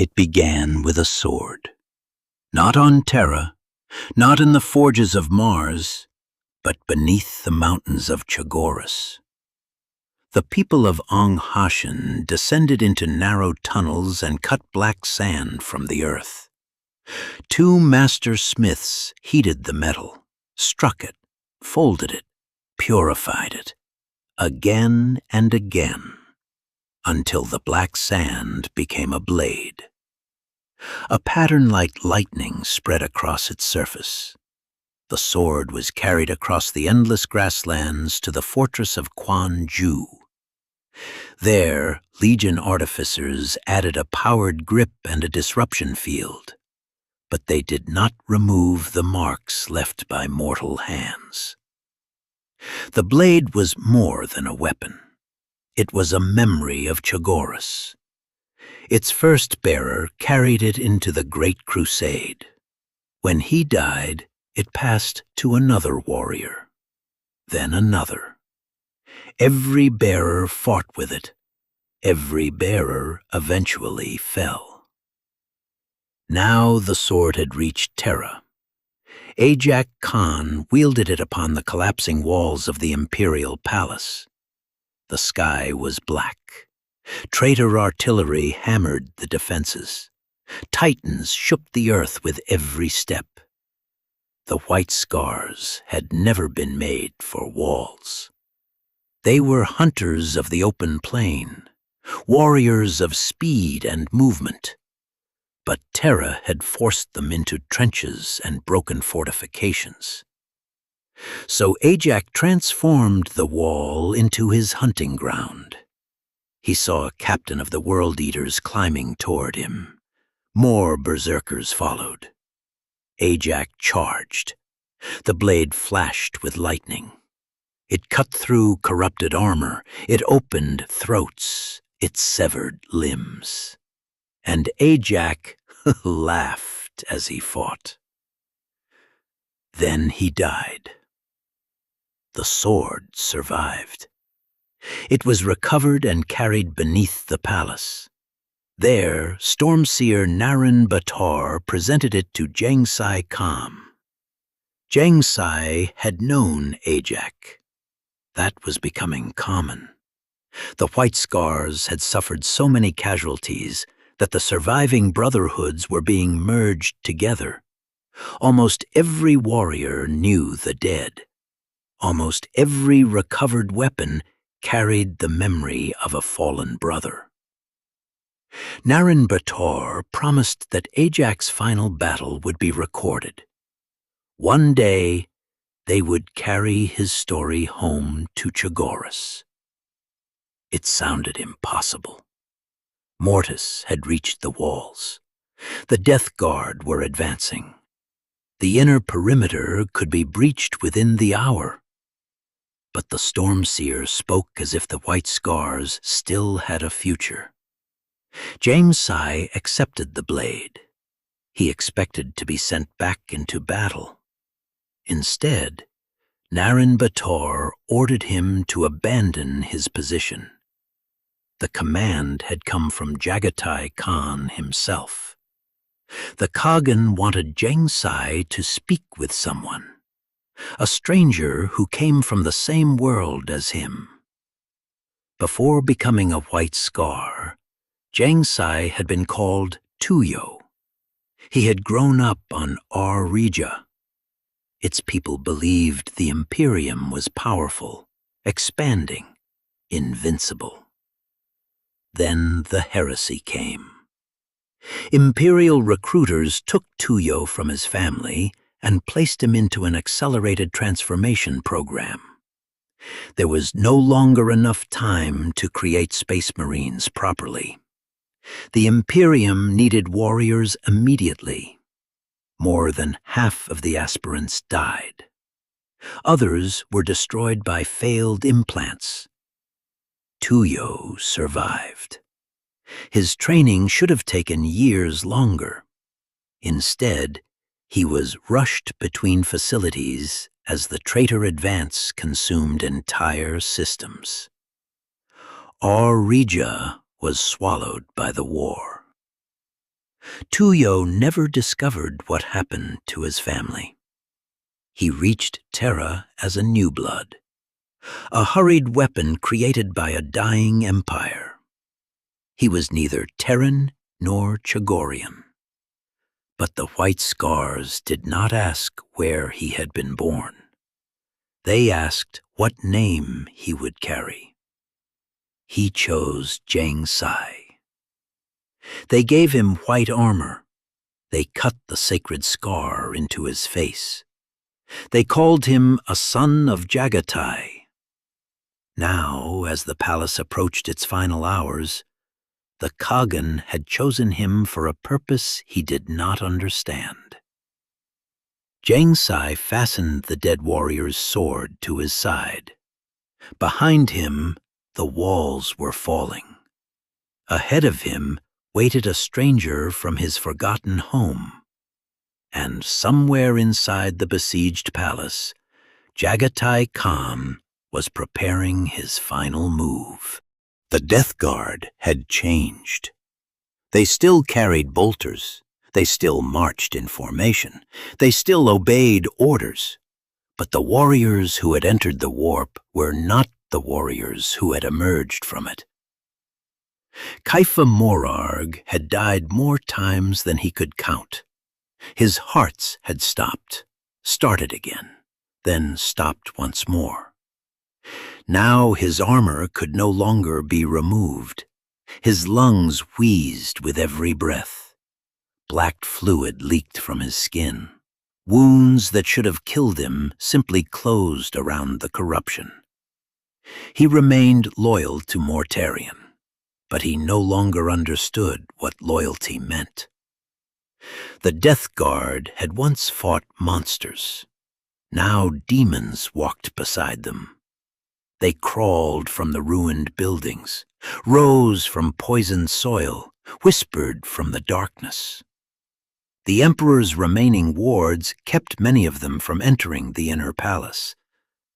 It began with a sword. Not on Terra, not in the forges of Mars, but beneath the mountains of Chogoris. The people of Ong Hashin descended into narrow tunnels and cut black sand from the earth. Two master smiths heated the metal, struck it, folded it, purified it, again and again, until the black sand became a blade. A pattern like lightning spread across its surface. The sword was carried across the endless grasslands to the fortress of Quan Ju. There, Legion artificers added a powered grip and a disruption field, but they did not remove the marks left by mortal hands. The blade was more than a weapon. It was a memory of Chogoris. Its first bearer carried it into the Great Crusade. When he died, it passed to another warrior, then another. Every bearer fought with it. Every bearer eventually fell. Now the sword had reached Terra. Kharn wielded it upon the collapsing walls of the imperial palace. The sky was black. Traitor artillery hammered the defenses. Titans shook the earth with every step. The white scars had never been made for walls. They were hunters of the open plain, warriors of speed and movement. But Terra had forced them into trenches and broken fortifications. So transformed the wall into his hunting ground. He saw a captain of the World Eaters climbing toward him. More berserkers followed. Charged. The blade flashed with lightning. It cut through corrupted armor. It opened throats. It severed limbs. And laughed as he fought. Then he died. The sword survived. It was recovered and carried beneath the palace. There, Stormseer Naran Batar presented it to Jaghatai Khan. Jaghatai had known That was becoming common. The White Scars had suffered so many casualties that the surviving brotherhoods were being merged together. Almost every warrior knew the dead. Almost every recovered weapon carried the memory of a fallen brother. Naran Batar promised that Ajax's final battle would be recorded. One day, they would carry his story home to Chogoris. It sounded impossible. Mortis had reached the walls. The Death Guard were advancing. The inner perimeter could be breached within the hour. But the Stormseer spoke as if the White Scars still had a future. Jaghatai accepted the blade. He expected to be sent back into battle. Instead, Naran Batar ordered him to abandon his position. The command had come from Jaghatai Khan himself. The Khagan wanted Jaghatai to speak with someone, a stranger who came from the same world as him. Before becoming a White Scar, Jaghatai had been called Tuyo. He had grown up on Rija. Its people believed the Imperium was powerful, expanding, invincible. Then the heresy came. Imperial recruiters took Tuyo from his family and placed him into an accelerated transformation program. There was no longer enough time to create Space Marines properly. The Imperium needed warriors immediately. More than half of the aspirants died. Others were destroyed by failed implants. Tuyo survived. His training should have taken years longer. Instead, he was rushed between facilities as the traitor advance consumed entire systems. Rija was swallowed by the war. Tuyo never discovered what happened to his family. He reached Terra as a new blood, a hurried weapon created by a dying empire. He was neither Terran nor Chogorian. But the White Scars did not ask where he had been born. They asked what name he would carry. He chose Jaghatai. They gave him white armor. They cut the sacred scar into his face. They called him a son of Jaghatai. Now, as the palace approached its final hours, the Khagan had chosen him for a purpose he did not understand. Jaghatai fastened the dead warrior's sword to his side. Behind him, the walls were falling. Ahead of him waited a stranger from his forgotten home. And somewhere inside the besieged palace, Jaghatai Khan was preparing his final move. The Death Guard had changed. They still carried bolters. They still marched in formation. They still obeyed orders. But the warriors who had entered the warp were not the warriors who had emerged from it. Kaifa Morarg had died more times than he could count. His hearts had stopped, started again, then stopped once more. Now his armor could no longer be removed. His lungs wheezed with every breath. Black fluid leaked from his skin. Wounds that should have killed him simply closed around the corruption. He remained loyal to Mortarion, but he no longer understood what loyalty meant. The Death Guard had once fought monsters. Now demons walked beside them. They crawled from the ruined buildings, rose from poisoned soil, whispered from the darkness. The Emperor's remaining wards kept many of them from entering the inner palace,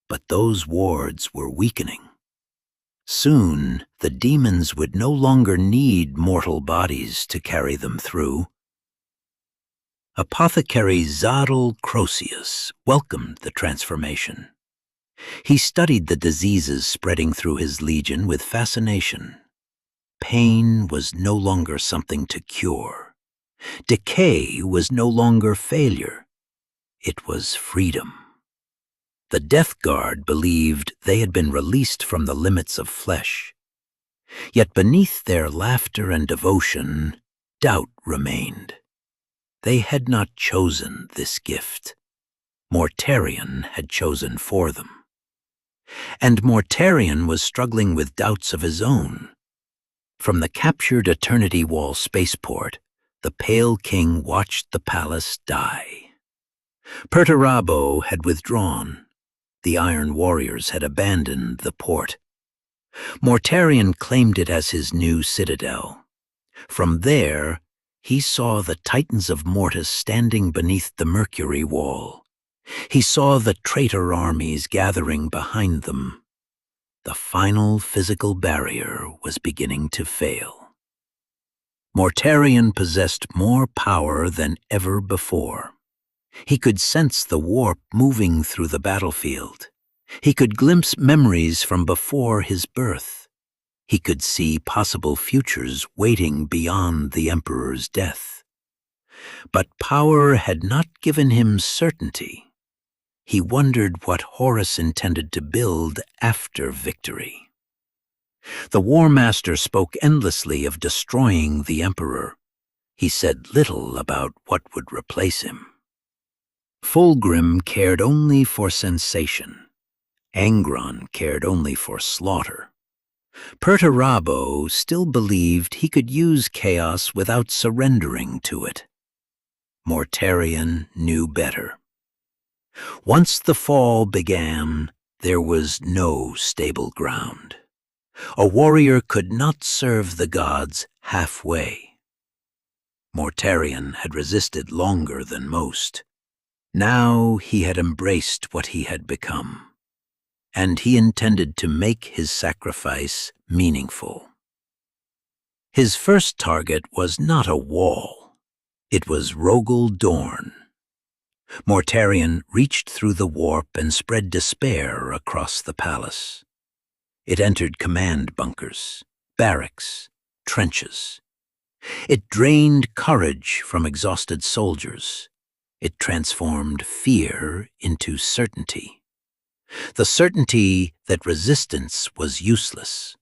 but those wards were weakening. Soon, the demons would no longer need mortal bodies to carry them through. Apothecary Zadal Croceus welcomed the transformation. He studied the diseases spreading through his legion with fascination. Pain was no longer something to cure. Decay was no longer failure. It was freedom. The Death Guard believed they had been released from the limits of flesh. Yet beneath their laughter and devotion, doubt remained. They had not chosen this gift. Mortarion had chosen for them. And Mortarion was struggling with doubts of his own. From the captured Eternity Wall spaceport, the Pale King watched the palace die. Perturabo had withdrawn. The Iron Warriors had abandoned the port. Mortarion claimed it as his new citadel. From there, he saw the Titans of Mortis standing beneath the Mercury Wall. He saw the traitor armies gathering behind them. The final physical barrier was beginning to fail. Mortarion possessed more power than ever before. He could sense the warp moving through the battlefield. He could glimpse memories from before his birth. He could see possible futures waiting beyond the Emperor's death. But power had not given him certainty. He wondered what Horus intended to build after victory. The War Master spoke endlessly of destroying the Emperor. He said little about what would replace him. Fulgrim cared only for sensation. Angron cared only for slaughter. Perturabo still believed he could use chaos without surrendering to it. Mortarion knew better. Once the fall began, there was no stable ground. A warrior could not serve the gods halfway. Mortarion had resisted longer than most. Now he had embraced what he had become, and he intended to make his sacrifice meaningful. His first target was not a wall. It was Rogel Dorn. Mortarion reached through the warp and spread despair across the palace. It entered command bunkers, barracks, trenches. It drained courage from exhausted soldiers. It transformed fear into certainty. The certainty that resistance was useless.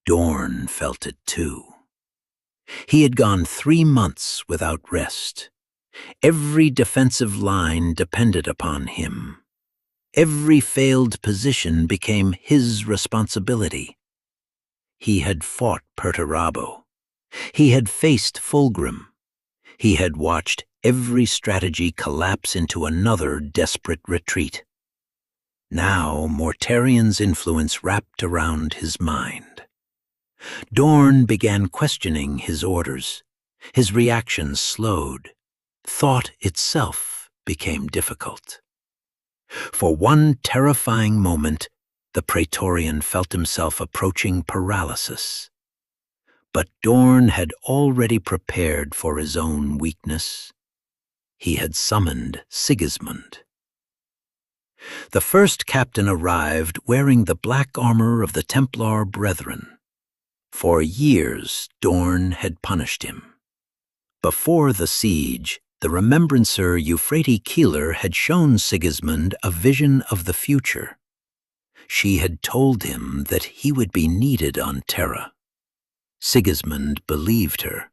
Dorn felt it too. He had gone 3 months without rest. Every defensive line depended upon him. Every failed position became his responsibility. He had fought Perturabo. He had faced Fulgrim. He had watched every strategy collapse into another desperate retreat. Now Mortarion's influence wrapped around his mind. Dorn began questioning his orders. His reactions slowed. Thought itself became difficult. For one terrifying moment, the Praetorian felt himself approaching paralysis. But Dorn had already prepared for his own weakness. He had summoned Sigismund. The first captain arrived wearing the black armor of the Templar Brethren. For years, Dorn had punished him. Before the siege, the remembrancer Euphrates Keeler had shown Sigismund a vision of the future. She had told him that he would be needed on Terra. Sigismund believed her.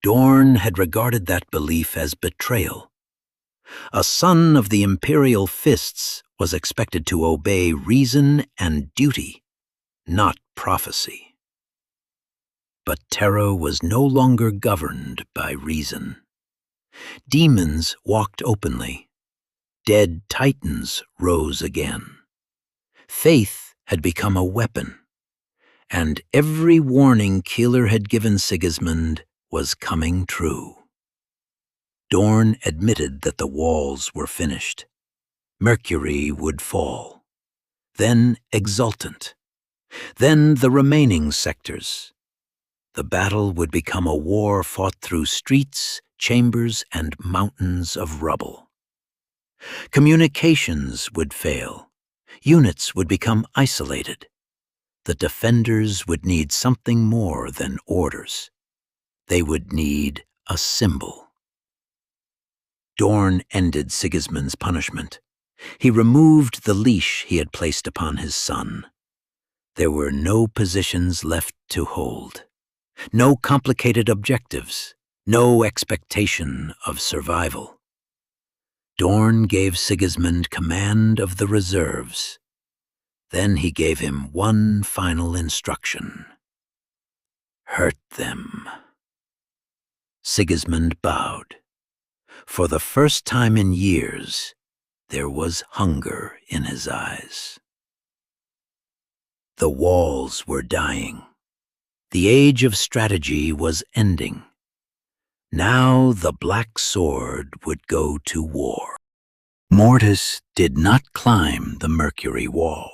Dorn had regarded that belief as betrayal. A son of the Imperial Fists was expected to obey reason and duty, not prophecy. But Terra was no longer governed by reason. Demons walked openly. Dead titans rose again. Faith had become a weapon, and every warning Keeler had given Sigismund was coming true. Dorn admitted that the walls were finished. Mercury would fall. Then exultant. Then the remaining sectors. The battle would become a war fought through streets, chambers, and mountains of rubble. Communications would fail. Units would become isolated. The defenders would need something more than orders. They would need a symbol. Dorn ended Sigismund's punishment. He removed the leash he had placed upon his son. There were no positions left to hold. No complicated objectives, no expectation of survival. Dorn gave Sigismund command of the reserves. Then he gave him one final instruction. Hurt them. Sigismund bowed. For the first time in years, there was hunger in his eyes. The walls were dying. The age of strategy was ending. Now the Black Sword would go to war. Mortis did not climb the Mercury Wall.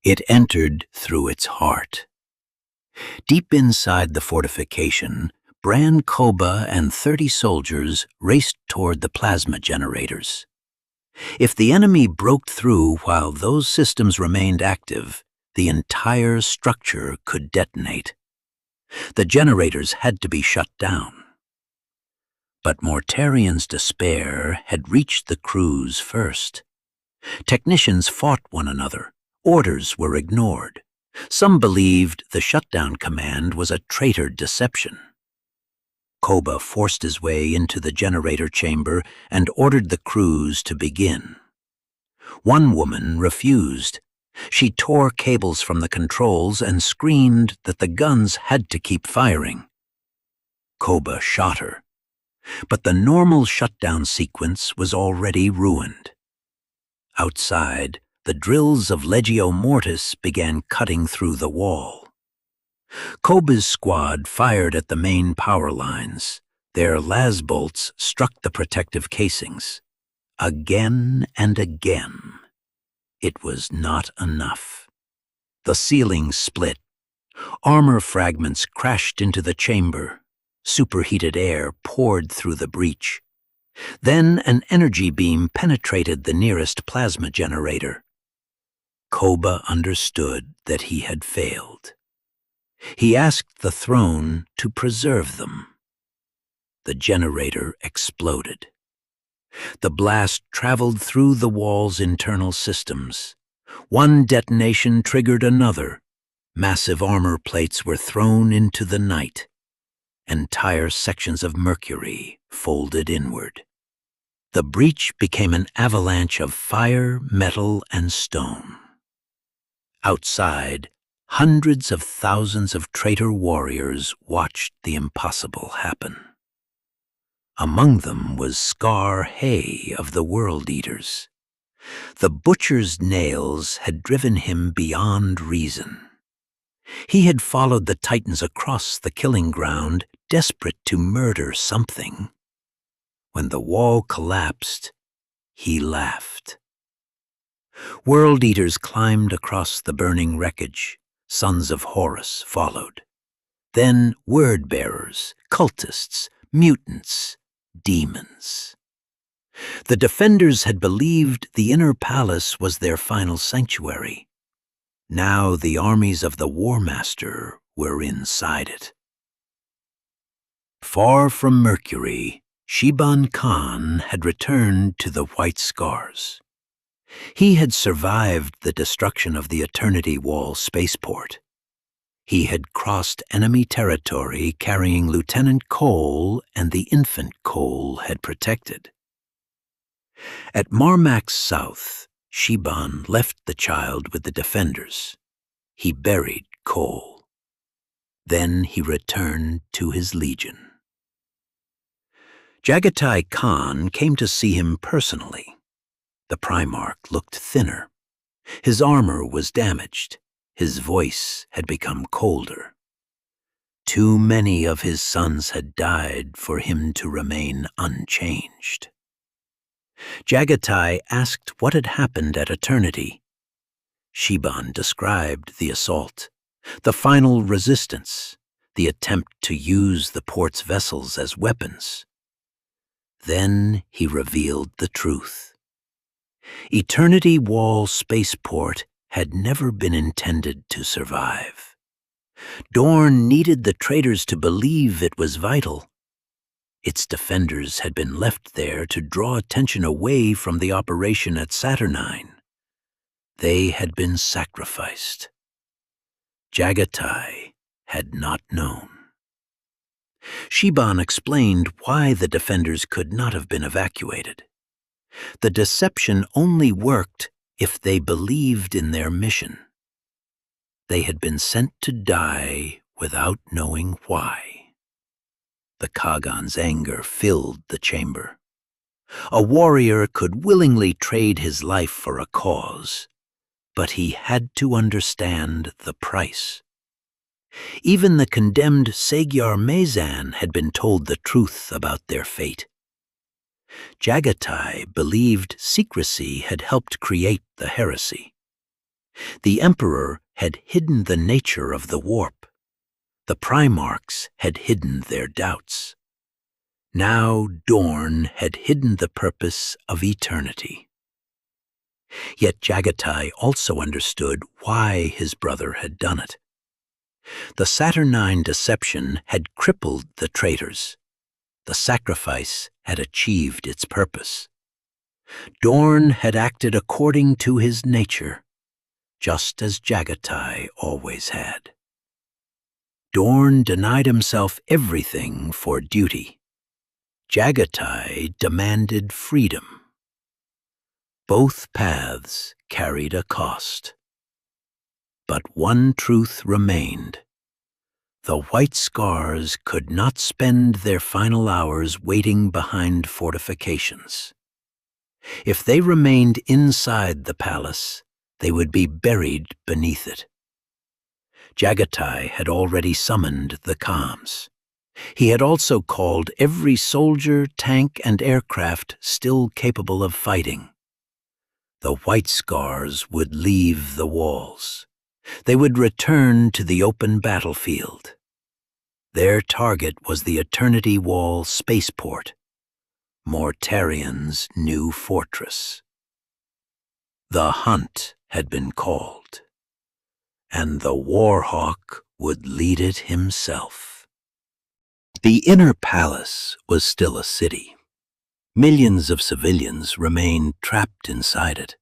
It entered through its heart. Deep inside the fortification, Bran Koba and 30 soldiers raced toward the plasma generators. If the enemy broke through while those systems remained active, the entire structure could detonate. The generators had to be shut down. But Mortarion's despair had reached the crews first. Technicians fought one another. Orders were ignored. Some believed the shutdown command was a traitor deception. Koba forced his way into the generator chamber and ordered the crews to begin. One woman refused. She tore cables from the controls and screamed that the guns had to keep firing. Koba shot her. But the normal shutdown sequence was already ruined. Outside, the drills of Legio Mortis began cutting through the wall. Koba's squad fired at the main power lines. Their las bolts struck the protective casings. Again and again. It was not enough. The ceiling split. Armor fragments crashed into the chamber. Superheated air poured through the breach. Then an energy beam penetrated the nearest plasma generator. Koba understood that he had failed. He asked the throne to preserve them. The generator exploded. The blast traveled through the wall's internal systems. One detonation triggered another. Massive armor plates were thrown into the night. Entire sections of Mercury folded inward. The breach became an avalanche of fire, metal, and stone. Outside, hundreds of thousands of traitor warriors watched the impossible happen. Among them was Scar Hay of the World Eaters. The butcher's nails had driven him beyond reason. He had followed the Titans across the killing ground, desperate to murder something. When the wall collapsed, he laughed. World Eaters climbed across the burning wreckage. Sons of Horus followed. Then word-bearers, cultists, mutants, demons. The defenders had believed the inner palace was their final sanctuary. Now the armies of the War Master were inside it. Far from Mercury, Shiban Khan had returned to the White Scars. He had survived the destruction of the Eternity Wall spaceport. He had crossed enemy territory carrying Lieutenant Cole and the infant Cole had protected. At Marmax South, Shiban left the child with the defenders. He buried Cole. Then he returned to his legion. Jaghatai Khan came to see him personally. The Primarch looked thinner. His armor was damaged. His voice had become colder. Too many of his sons had died for him to remain unchanged. Jaghatai asked what had happened at Eternity. Shiban described the assault, the final resistance, the attempt to use the port's vessels as weapons. Then he revealed the truth. Eternity Wall Spaceport had never been intended to survive. Dorn needed the traitors to believe it was vital. Its defenders had been left there to draw attention away from the operation at Saturnine. They had been sacrificed. Jaghatai had not known. Shiban explained why the defenders could not have been evacuated. The deception only worked if they believed in their mission. They had been sent to die without knowing why. The Kagan's anger filled the chamber. A warrior could willingly trade his life for a cause, but he had to understand the price. Even the condemned Magyar Mazan had been told the truth about their fate. Jaghatai believed secrecy had helped create the heresy. The Emperor had hidden the nature of the warp. The Primarchs had hidden their doubts. Now Dorn had hidden the purpose of eternity. Yet Jaghatai also understood why his brother had done it. The Saturnine deception had crippled the traitors. The sacrifice had achieved its purpose. Dorn had acted according to his nature, just as Jaghatai always had. Dorn denied himself everything for duty. Jaghatai demanded freedom. Both paths carried a cost. But one truth remained. The White Scars could not spend their final hours waiting behind fortifications. If they remained inside the palace, they would be buried beneath it. Jaghatai had already summoned the comms. He had also called every soldier, tank, and aircraft still capable of fighting. The White Scars would leave the walls. They would return to the open battlefield. Their target was the Eternity Wall spaceport, Mortarion's new fortress. The hunt had been called, and the Warhawk would lead it himself. The inner palace was still a city. Millions of civilians remained trapped inside it.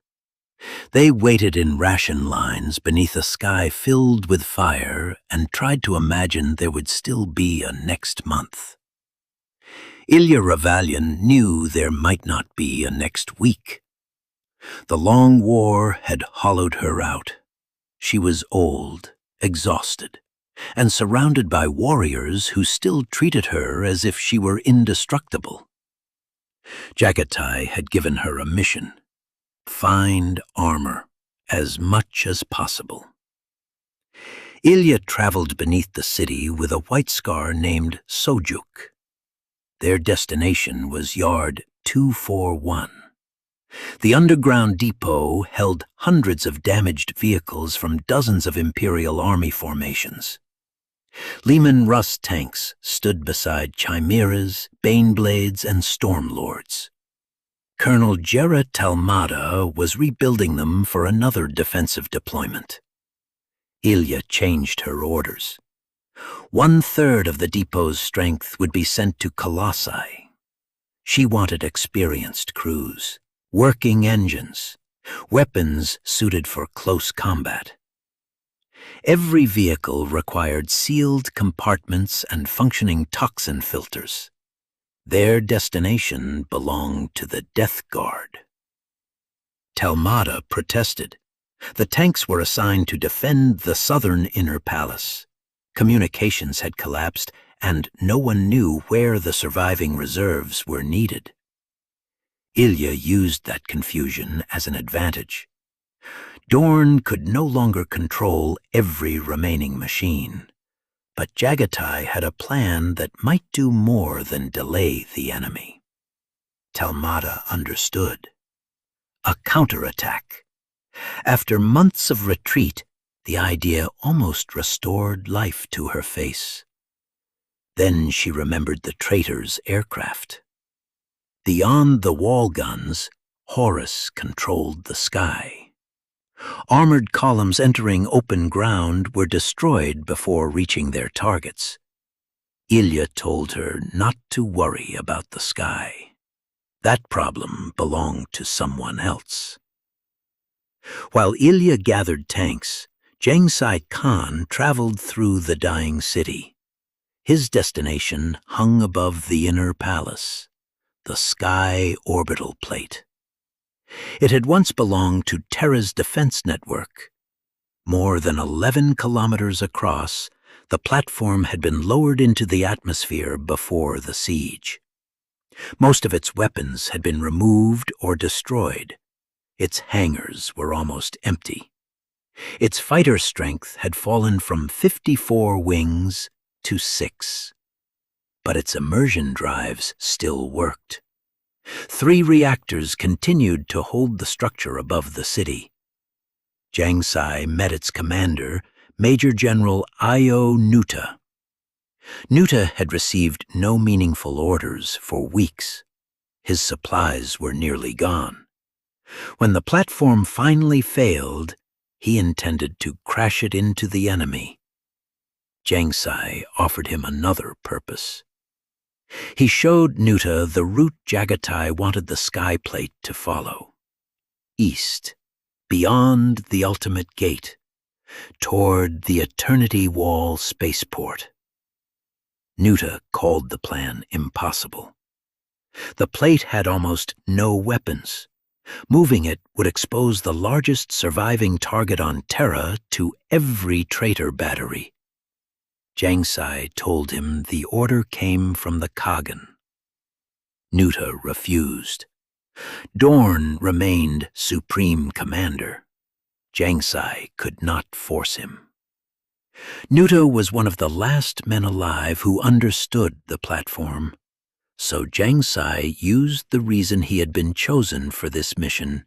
They waited in ration lines beneath a sky filled with fire and tried to imagine there would still be a next month. Ilya Ravalian knew there might not be a next week. The long war had hollowed her out. She was old, exhausted, and surrounded by warriors who still treated her as if she were indestructible. Jaghatai had given her a mission: find armor as much as possible. Ilya traveled beneath the city with a white scar named Sojuk. Their destination was Yard 241. The underground depot held hundreds of damaged vehicles from dozens of Imperial Army formations. Leman Russ tanks stood beside chimeras, baneblades, and stormlords. Colonel Jera Talmada was rebuilding them for another defensive deployment. Ilya changed her orders. 1/3 of the depot's strength would be sent to Colossi. She wanted experienced crews, working engines, weapons suited for close combat. Every vehicle required sealed compartments and functioning toxin filters. Their destination belonged to the Death Guard. Talmada protested. The tanks were assigned to defend the southern inner palace. Communications had collapsed, and no one knew where the surviving reserves were needed. Ilya used that confusion as an advantage. Dorn could no longer control every remaining machine, but Jaghatai had a plan that might do more than delay the enemy. Talmada understood. A counterattack. After months of retreat, the idea almost restored life to her face. Then she remembered the traitor's aircraft. Beyond the wall guns, Horus controlled the sky. Armored columns entering open ground were destroyed before reaching their targets. Ilya told her not to worry about the sky. That problem belonged to someone else. While Ilya gathered tanks, Jaghatai Khan traveled through the dying city. His destination hung above the inner palace, the sky orbital plate. It had once belonged to Terra's defense network. More than 11 kilometers across, the platform had been lowered into the atmosphere before the siege. Most of its weapons had been removed or destroyed. Its hangars were almost empty. Its fighter strength had fallen from 54 wings to 6. But its immersion drives still worked. 3 reactors continued to hold the structure above the city. Jaghatai met its commander, Major General Io Nuta. Nuta had received no meaningful orders for weeks. His supplies were nearly gone. When the platform finally failed, he intended to crash it into the enemy. Jaghatai offered him another purpose. He showed Nuta the route Jaghatai wanted the sky plate to follow. East, beyond the ultimate gate, toward the Eternity Wall spaceport. Nuta called the plan impossible. The plate had almost no weapons. Moving it would expose the largest surviving target on Terra to every traitor battery. Jaghatai told him the order came from the Kagan. Nuta refused. Dorn remained supreme commander. Jaghatai could not force him. Nuta was one of the last men alive who understood the platform, so Jaghatai used the reason he had been chosen for this mission.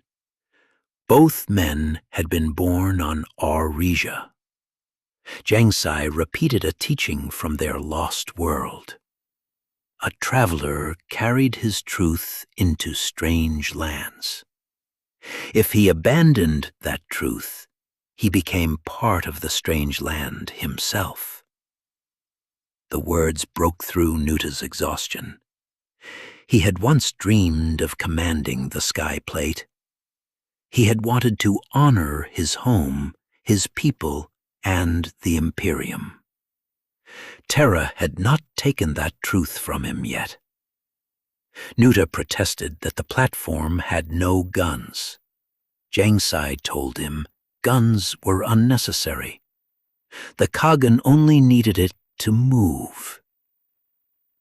Both men had been born on Aurisia. Jaghatai repeated a teaching from their lost world. A traveler carried his truth into strange lands. If he abandoned that truth, he became part of the strange land himself. The words broke through Nuta's exhaustion. He had once dreamed of commanding the sky plate. He had wanted to honor his home, his people, and the Imperium. Terra had not taken that truth from him yet. Nuta protested that the platform had no guns. Jaghatai told him guns were unnecessary. The Khagan only needed it to move.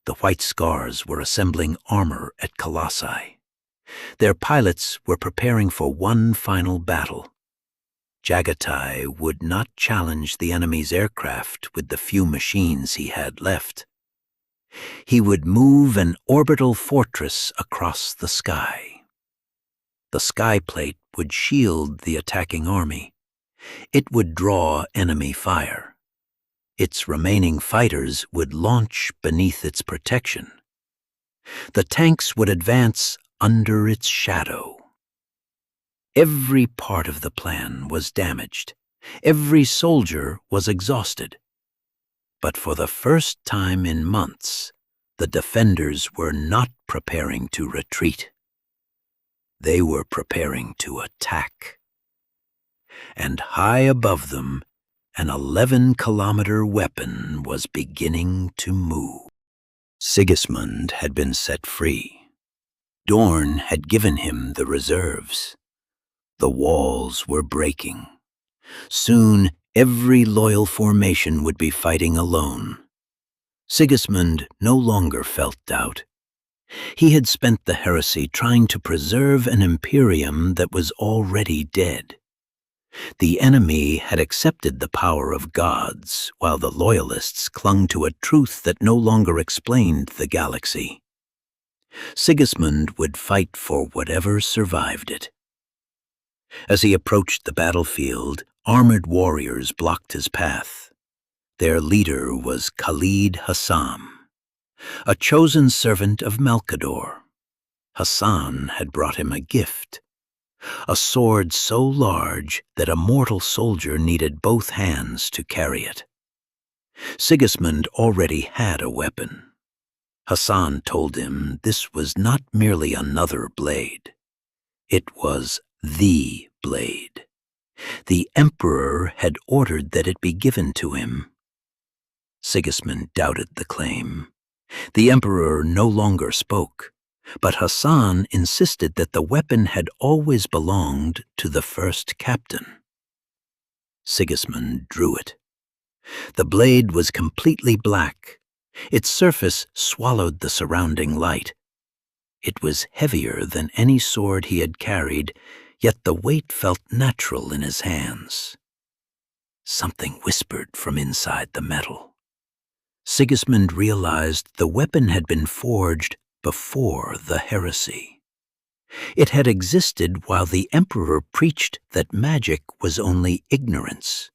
The White Scars were assembling armor at Colossi. Their pilots were preparing for one final battle. Jaghatai would not challenge the enemy's aircraft with the few machines he had left. He would move an orbital fortress across the sky. The sky plate would shield the attacking army. It would draw enemy fire. Its remaining fighters would launch beneath its protection. The tanks would advance under its shadow. Every part of the plan was damaged. Every soldier was exhausted. But for the first time in months, the defenders were not preparing to retreat. They were preparing to attack. And high above them, an 11-kilometer weapon was beginning to move. Sigismund had been set free. Dorn had given him the reserves. The walls were breaking. Soon, every loyal formation would be fighting alone. Sigismund no longer felt doubt. He had spent the heresy trying to preserve an imperium that was already dead. The enemy had accepted the power of gods, while the loyalists clung to a truth that no longer explained the galaxy. Sigismund would fight for whatever survived it. As he approached the battlefield, armored warriors blocked his path. Their leader was Khalid Hassam, a chosen servant of Malkador. Hassan had brought him a gift, a sword so large that a mortal soldier needed both hands to carry it. Sigismund already had a weapon. Hassan told him this was not merely another blade. It was the blade. The Emperor had ordered that it be given to him. Sigismund doubted the claim. The Emperor no longer spoke, but Hassan insisted that the weapon had always belonged to the first captain. Sigismund drew it. The blade was completely black. Its surface swallowed the surrounding light. It was heavier than any sword he had carried, yet the weight felt natural in his hands. Something whispered from inside the metal. Sigismund realized the weapon had been forged before the heresy. It had existed while the Emperor preached that magic was only ignorance.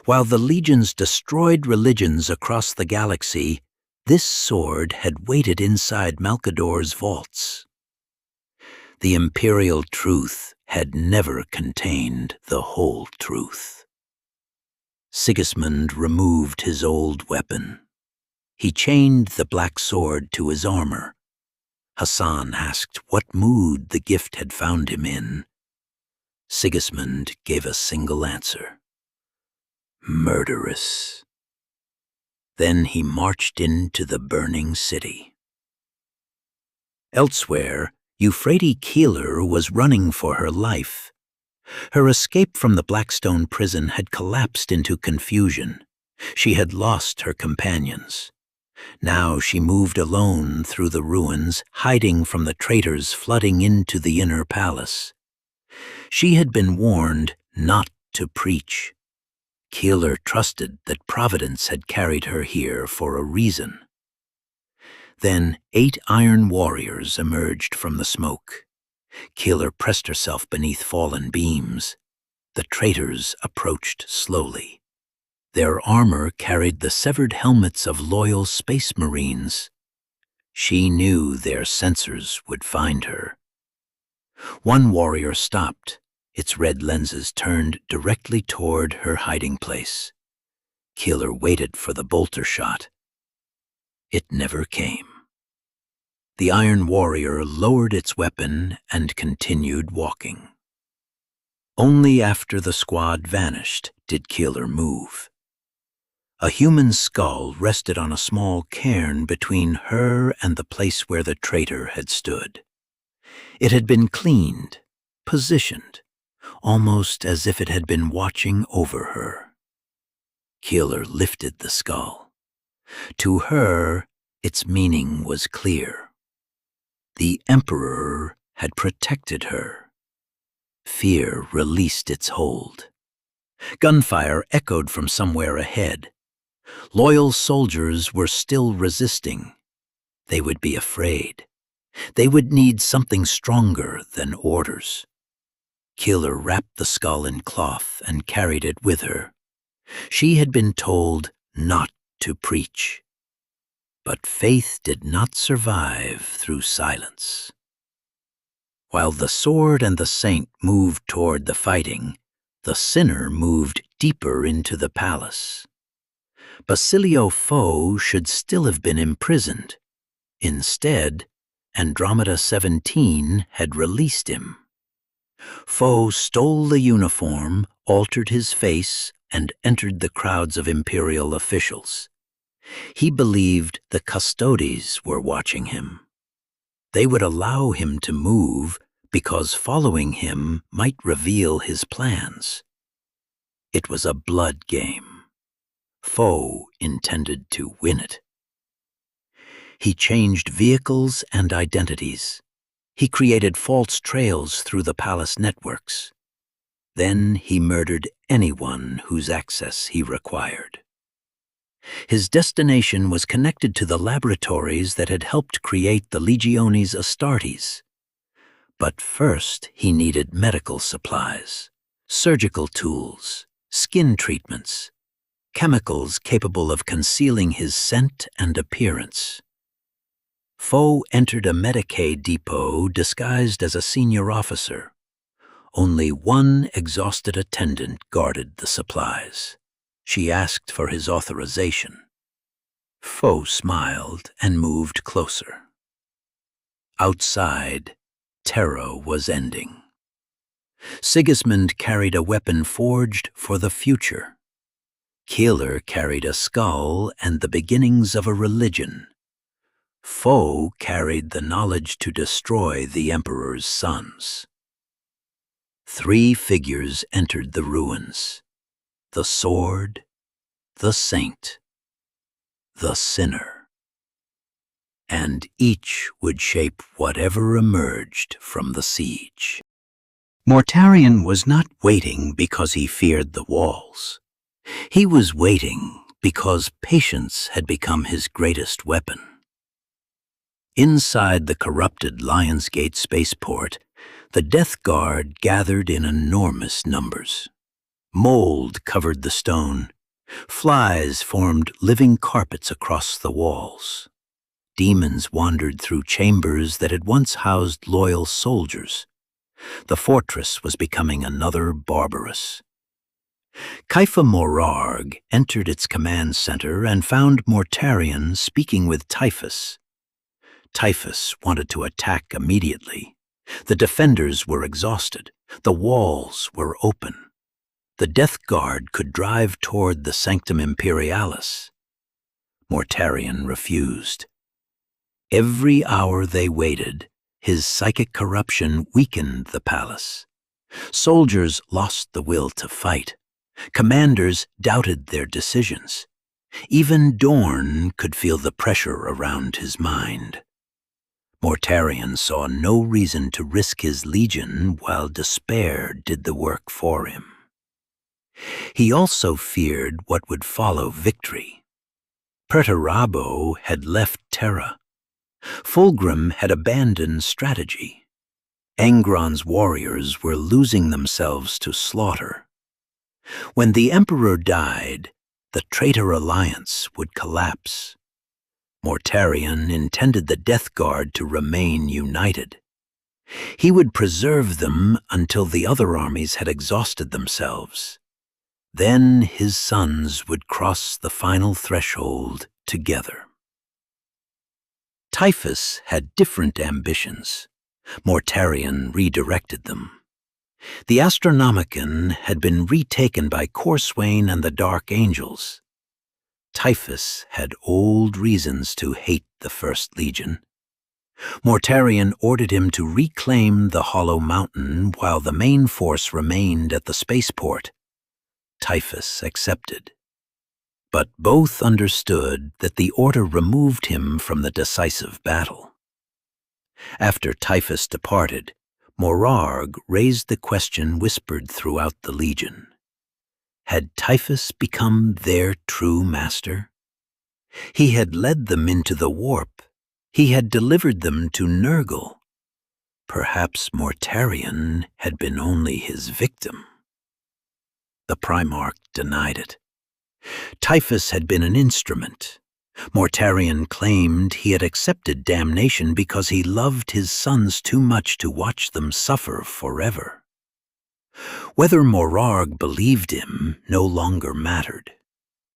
While the legions destroyed religions across the galaxy, this sword had waited inside Malkador's vaults. The imperial truth had never contained the whole truth. Sigismund removed his old weapon. He chained the black sword to his armor. Hassan asked what mood the gift had found him in. Sigismund gave a single answer: murderous. Then he marched into the burning city. Elsewhere, Euphrates Keeler was running for her life. Her escape from the Blackstone prison had collapsed into confusion. She had lost her companions. Now she moved alone through the ruins, hiding from the traitors flooding into the inner palace. She had been warned not to preach. Keeler trusted that Providence had carried her here for a reason. Then 8 iron warriors emerged from the smoke. Keeler pressed herself beneath fallen beams. The traitors approached slowly. Their armor carried the severed helmets of loyal space marines. She knew their sensors would find her. One warrior stopped, its red lenses turned directly toward her hiding place. Keeler waited for the bolter shot. It never came. The Iron Warrior lowered its weapon and continued walking. Only after the squad vanished did Keeler move. A human skull rested on a small cairn between her and the place where the traitor had stood. It had been cleaned, positioned, almost as if it had been watching over her. Keeler lifted the skull. To her, its meaning was clear. The Emperor had protected her. Fear released its hold. Gunfire echoed from somewhere ahead. Loyal soldiers were still resisting. They would be afraid. They would need something stronger than orders. Keeler wrapped the skull in cloth and carried it with her. She had been told not to preach. But faith did not survive through silence. While the sword and the saint moved toward the fighting, the sinner moved deeper into the palace. Basilio Foe should still have been imprisoned. Instead, Andromeda 17 had released him. Foe stole the uniform, altered his face, and entered the crowds of imperial officials. He believed the custodes were watching him. They would allow him to move because following him might reveal his plans. It was a blood game. Foe intended to win it. He changed vehicles and identities. He created false trails through the palace networks. Then he murdered anyone whose access he required. His destination was connected to the laboratories that had helped create the Legiones Astartes. But first he needed medical supplies, surgical tools, skin treatments, chemicals capable of concealing his scent and appearance. Foe entered a Medicaid depot disguised as a senior officer. Only one exhausted attendant guarded the supplies. She asked for his authorization. Foe smiled and moved closer. Outside, Terra was ending. Sigismund carried a weapon forged for the future. Keeler carried a skull and the beginnings of a religion. Foe carried the knowledge to destroy the Emperor's sons. 3 figures entered the ruins: the sword, the saint, the sinner. And each would shape whatever emerged from the siege. Mortarion was not waiting because he feared the walls. He was waiting because patience had become his greatest weapon. Inside the corrupted Lionsgate spaceport, the Death Guard gathered in enormous numbers. Mold covered the stone. Flies formed living carpets across the walls. Demons wandered through chambers that had once housed loyal soldiers. The fortress was becoming another Barbarous. Kaifa Morarg entered its command center and found Mortarion speaking with Typhus. Typhus wanted to attack immediately. The defenders were exhausted. The walls were open. The Death Guard could drive toward the Sanctum Imperialis. Mortarion refused. Every hour they waited, his psychic corruption weakened the palace. Soldiers lost the will to fight. Commanders doubted their decisions. Even Dorn could feel the pressure around his mind. Mortarion saw no reason to risk his legion while despair did the work for him. He also feared what would follow victory. Perturabo had left Terra. Fulgrim had abandoned strategy. Angron's warriors were losing themselves to slaughter. When the Emperor died, the traitor alliance would collapse. Mortarion intended the Death Guard to remain united. He would preserve them until the other armies had exhausted themselves. Then his sons would cross the final threshold together. Typhus had different ambitions. Mortarion redirected them. The Astronomicon had been retaken by Corswain and the Dark Angels. Typhus had old reasons to hate the First Legion. Mortarion ordered him to reclaim the Hollow Mountain while the main force remained at the spaceport. Typhus accepted. But both understood that the order removed him from the decisive battle. After Typhus departed, Morarg raised the question whispered throughout the Legion. Had Typhus become their true master? He had led them into the warp. He had delivered them to Nurgle. Perhaps Mortarion had been only his victim. The Primarch denied it. Typhus had been an instrument. Mortarion claimed he had accepted damnation because he loved his sons too much to watch them suffer forever. Whether Morarg believed him no longer mattered.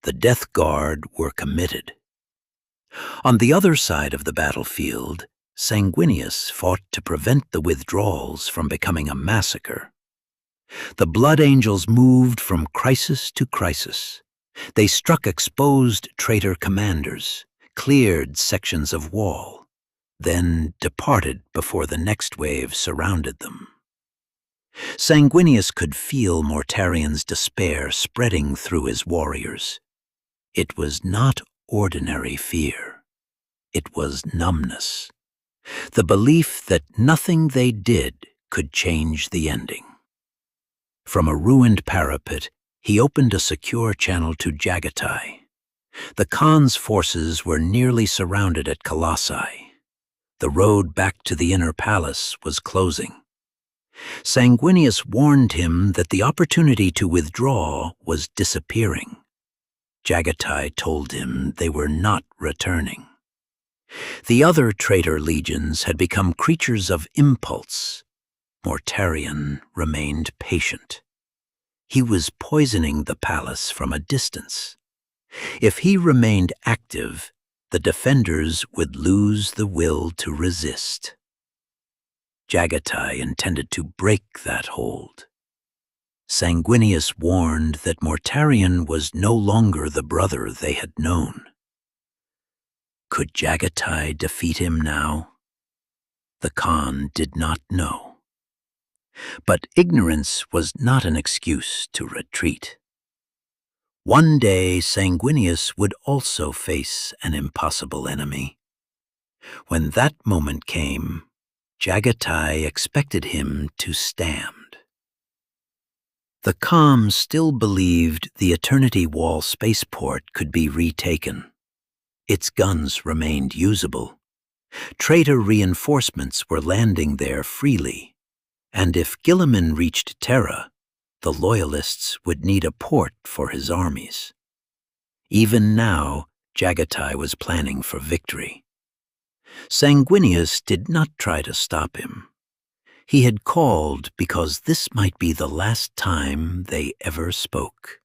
The Death Guard were committed. On the other side of the battlefield, Sanguinius fought to prevent the withdrawals from becoming a massacre. The Blood Angels moved from crisis to crisis. They struck exposed traitor commanders, cleared sections of wall, then departed before the next wave surrounded them. Sanguinius could feel Mortarion's despair spreading through his warriors. It was not ordinary fear. It was numbness. The belief that nothing they did could change the ending. From a ruined parapet, he opened a secure channel to Jaghatai. The Khan's forces were nearly surrounded at Colossi. The road back to the inner palace was closing. Sanguinius warned him that the opportunity to withdraw was disappearing. Jaghatai told him they were not returning. The other traitor legions had become creatures of impulse. Mortarion remained patient. He was poisoning the palace from a distance. If he remained active, the defenders would lose the will to resist. Jaghatai intended to break that hold. Sanguinius warned that Mortarion was no longer the brother they had known. Could Jaghatai defeat him now? The Khan did not know. But ignorance was not an excuse to retreat. One day Sanguinius would also face an impossible enemy. When that moment came, Jaghatai expected him to stand. The Khan still believed the Eternity Wall spaceport could be retaken. Its guns remained usable. Traitor reinforcements were landing there freely. And if Guilliman reached Terra, the Loyalists would need a port for his armies. Even now, Jaghatai was planning for victory. Sanguinius did not try to stop him. He had called because this might be the last time they ever spoke.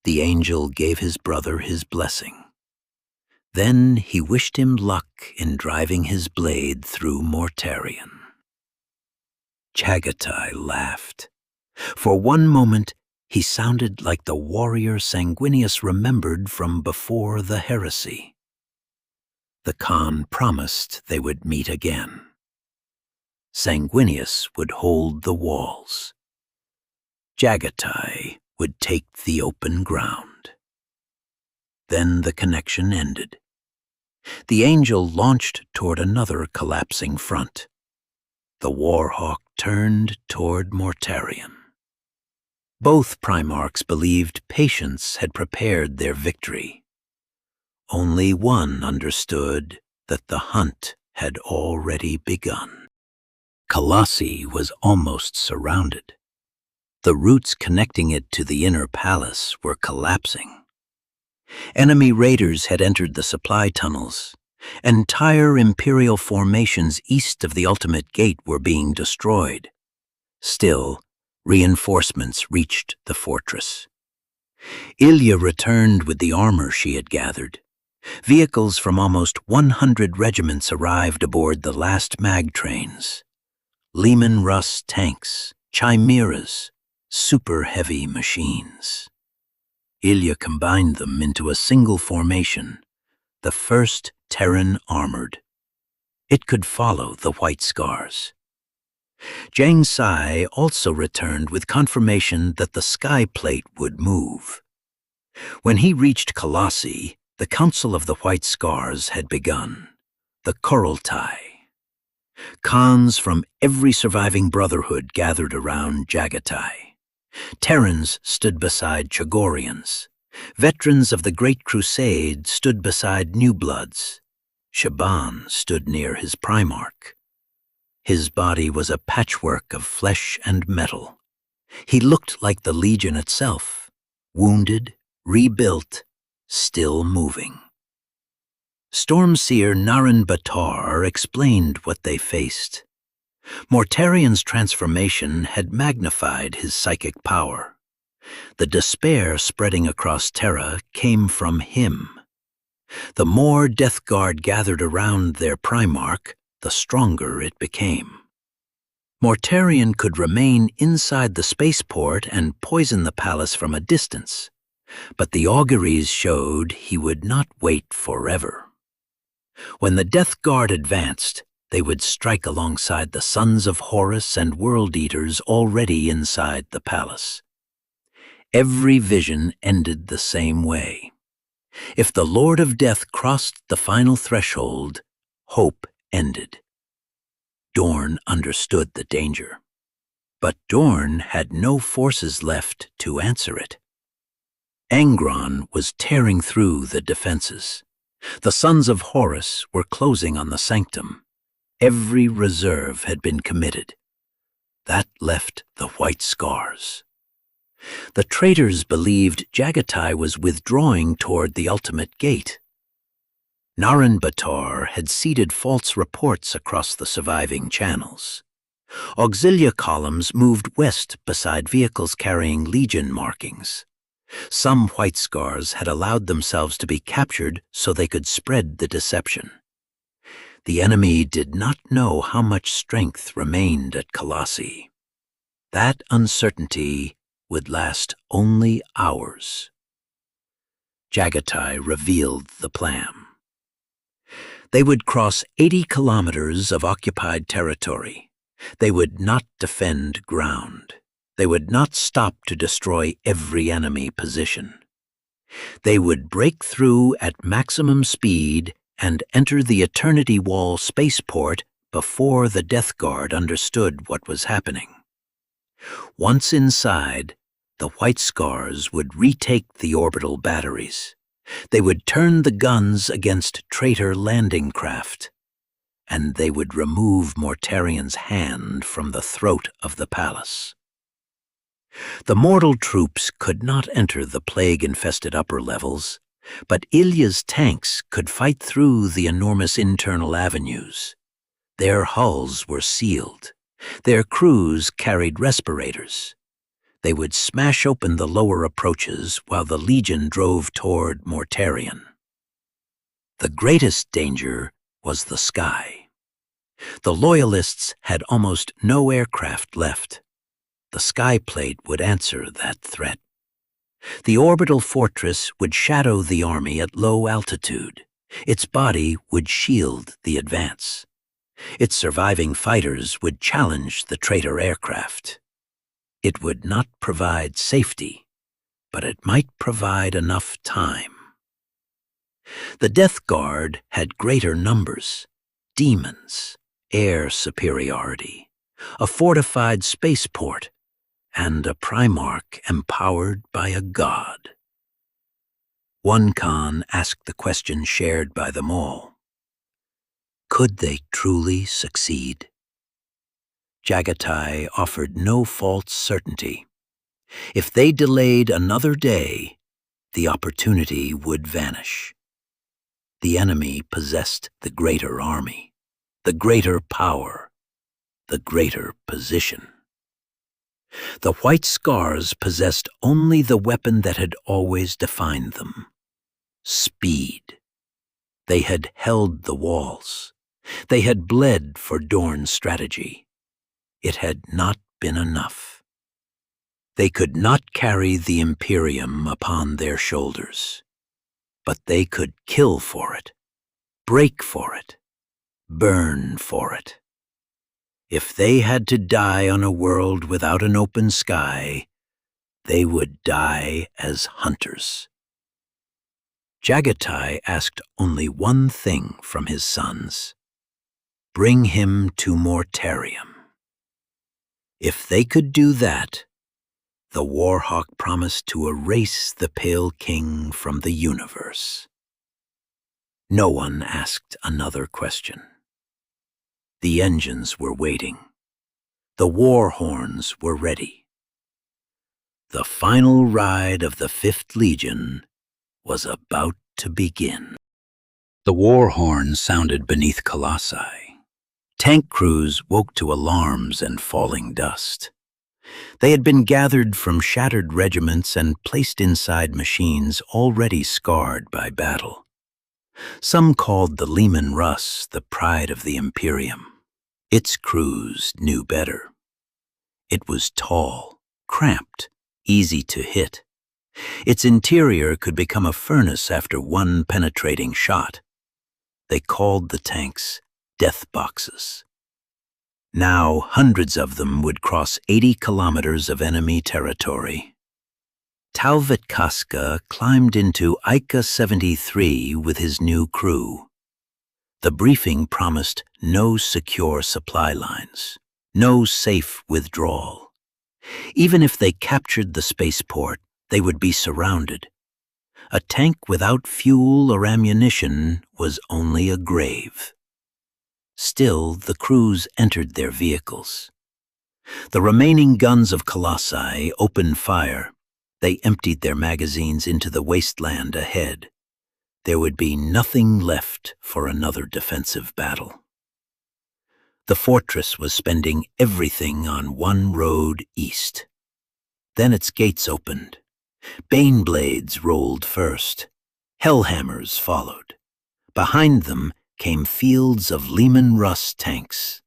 The angel gave his brother his blessing. Then he wished him luck in driving his blade through Mortarion. Jaghatai laughed. For one moment, he sounded like the warrior Sanguinius remembered from before the heresy. The Khan promised they would meet again. Sanguinius would hold the walls. Jaghatai would take the open ground. Then the connection ended. The angel launched toward another collapsing front. The Warhawk turned toward Mortarion. Both Primarchs believed patience had prepared their victory. Only one understood that the hunt had already begun. Colossi was almost surrounded. The routes connecting it to the inner palace were collapsing. Enemy raiders had entered the supply tunnels. Entire Imperial formations east of the Ultimate Gate were being destroyed. Still, reinforcements reached the fortress. Ilya returned with the armor she had gathered. Vehicles from almost 100 regiments arrived aboard the last mag trains. Lehman Russ tanks, chimeras, super-heavy machines. Ilya combined them into a single formation, the first Terran armored. It could follow the White Scars. Jiang Sai also returned with confirmation that the sky plate would move. When he reached Colossi, the Council of the White Scars had begun, the Codex. Khans from every surviving brotherhood gathered around Jaghatai. Terrans stood beside Chogorians. Veterans of the Great Crusade stood beside New Bloods. Shaban stood near his Primarch. His body was a patchwork of flesh and metal. He looked like the Legion itself, wounded, rebuilt, still moving. Stormseer Naran Batar explained what they faced. Mortarion's transformation had magnified his psychic power. The despair spreading across Terra came from him. The more Death Guard gathered around their Primarch, the stronger it became. Mortarion could remain inside the spaceport and poison the palace from a distance, but the auguries showed he would not wait forever. When the Death Guard advanced, they would strike alongside the Sons of Horus and World Eaters already inside the palace. Every vision ended the same way. If the Lord of Death crossed the final threshold, hope ended. Dorn understood the danger. But Dorn had no forces left to answer it. Angron was tearing through the defenses. The Sons of Horus were closing on the sanctum. Every reserve had been committed. That left the White Scars. The traitors believed Jaghatai was withdrawing toward the Ultimate Gate. Naran Batar had seeded false reports across the surviving channels. Auxilia columns moved west beside vehicles carrying Legion markings. Some White Scars had allowed themselves to be captured so they could spread the deception. The enemy did not know how much strength remained at Colossi. That uncertainty would last only hours. Jaghatai revealed the plan. They would cross 80 kilometers of occupied territory. They would not defend ground. They would not stop to destroy every enemy position. They would break through at maximum speed and enter the Eternity Wall spaceport before the Death Guard understood what was happening. Once inside, the White Scars would retake the orbital batteries. They would turn the guns against traitor landing craft, and they would remove Mortarion's hand from the throat of the palace. The mortal troops could not enter the plague-infested upper levels, but Ilya's tanks could fight through the enormous internal avenues. Their hulls were sealed. Their crews carried respirators. They would smash open the lower approaches while the Legion drove toward Mortarion. The greatest danger was the sky. The Loyalists had almost no aircraft left. The sky plate would answer that threat. The orbital fortress would shadow the army at low altitude. Its body would shield the advance. Its surviving fighters would challenge the traitor aircraft. It would not provide safety, but it might provide enough time. The Death Guard had greater numbers, demons, air superiority, a fortified spaceport, and a Primarch empowered by a god. One Khan asked the question shared by them all. Could they truly succeed? Jaghatai offered no false certainty. If they delayed another day, the opportunity would vanish. The enemy possessed the greater army, the greater power, the greater position. The White Scars possessed only the weapon that had always defined them: speed. They had held the walls. They had bled for Dorn's strategy. It had not been enough. They could not carry the Imperium upon their shoulders, but they could kill for it, break for it, burn for it. If they had to die on a world without an open sky, they would die as hunters. Jaghatai asked only one thing from his sons: bring him to Mortarion. If they could do that, the Warhawk promised to erase the Pale King from the universe. No one asked another question. The engines were waiting. The war horns were ready. The final ride of the 5th Legion was about to begin. The war horn sounded beneath Colossi. Tank crews woke to alarms and falling dust. They had been gathered from shattered regiments and placed inside machines already scarred by battle. Some called the Leman Russ the pride of the Imperium. Its crews knew better. It was tall, cramped, easy to hit. Its interior could become a furnace after one penetrating shot. They called the tanks death boxes. Now hundreds of them would cross 80 kilometers of enemy territory. Talvit Kaska climbed into Ica 73 with his new crew. The briefing promised no secure supply lines, no safe withdrawal. Even if they captured the spaceport, they would be surrounded. A tank without fuel or ammunition was only a grave. Still, the crews entered their vehicles. The remaining guns of Colossi opened fire. They emptied their magazines into the wasteland ahead. There would be nothing left for another defensive battle. The fortress was spending everything on one road east. Then its gates opened. Baneblades rolled first. Hellhammers followed. Behind them came fields of Leman Russ tanks.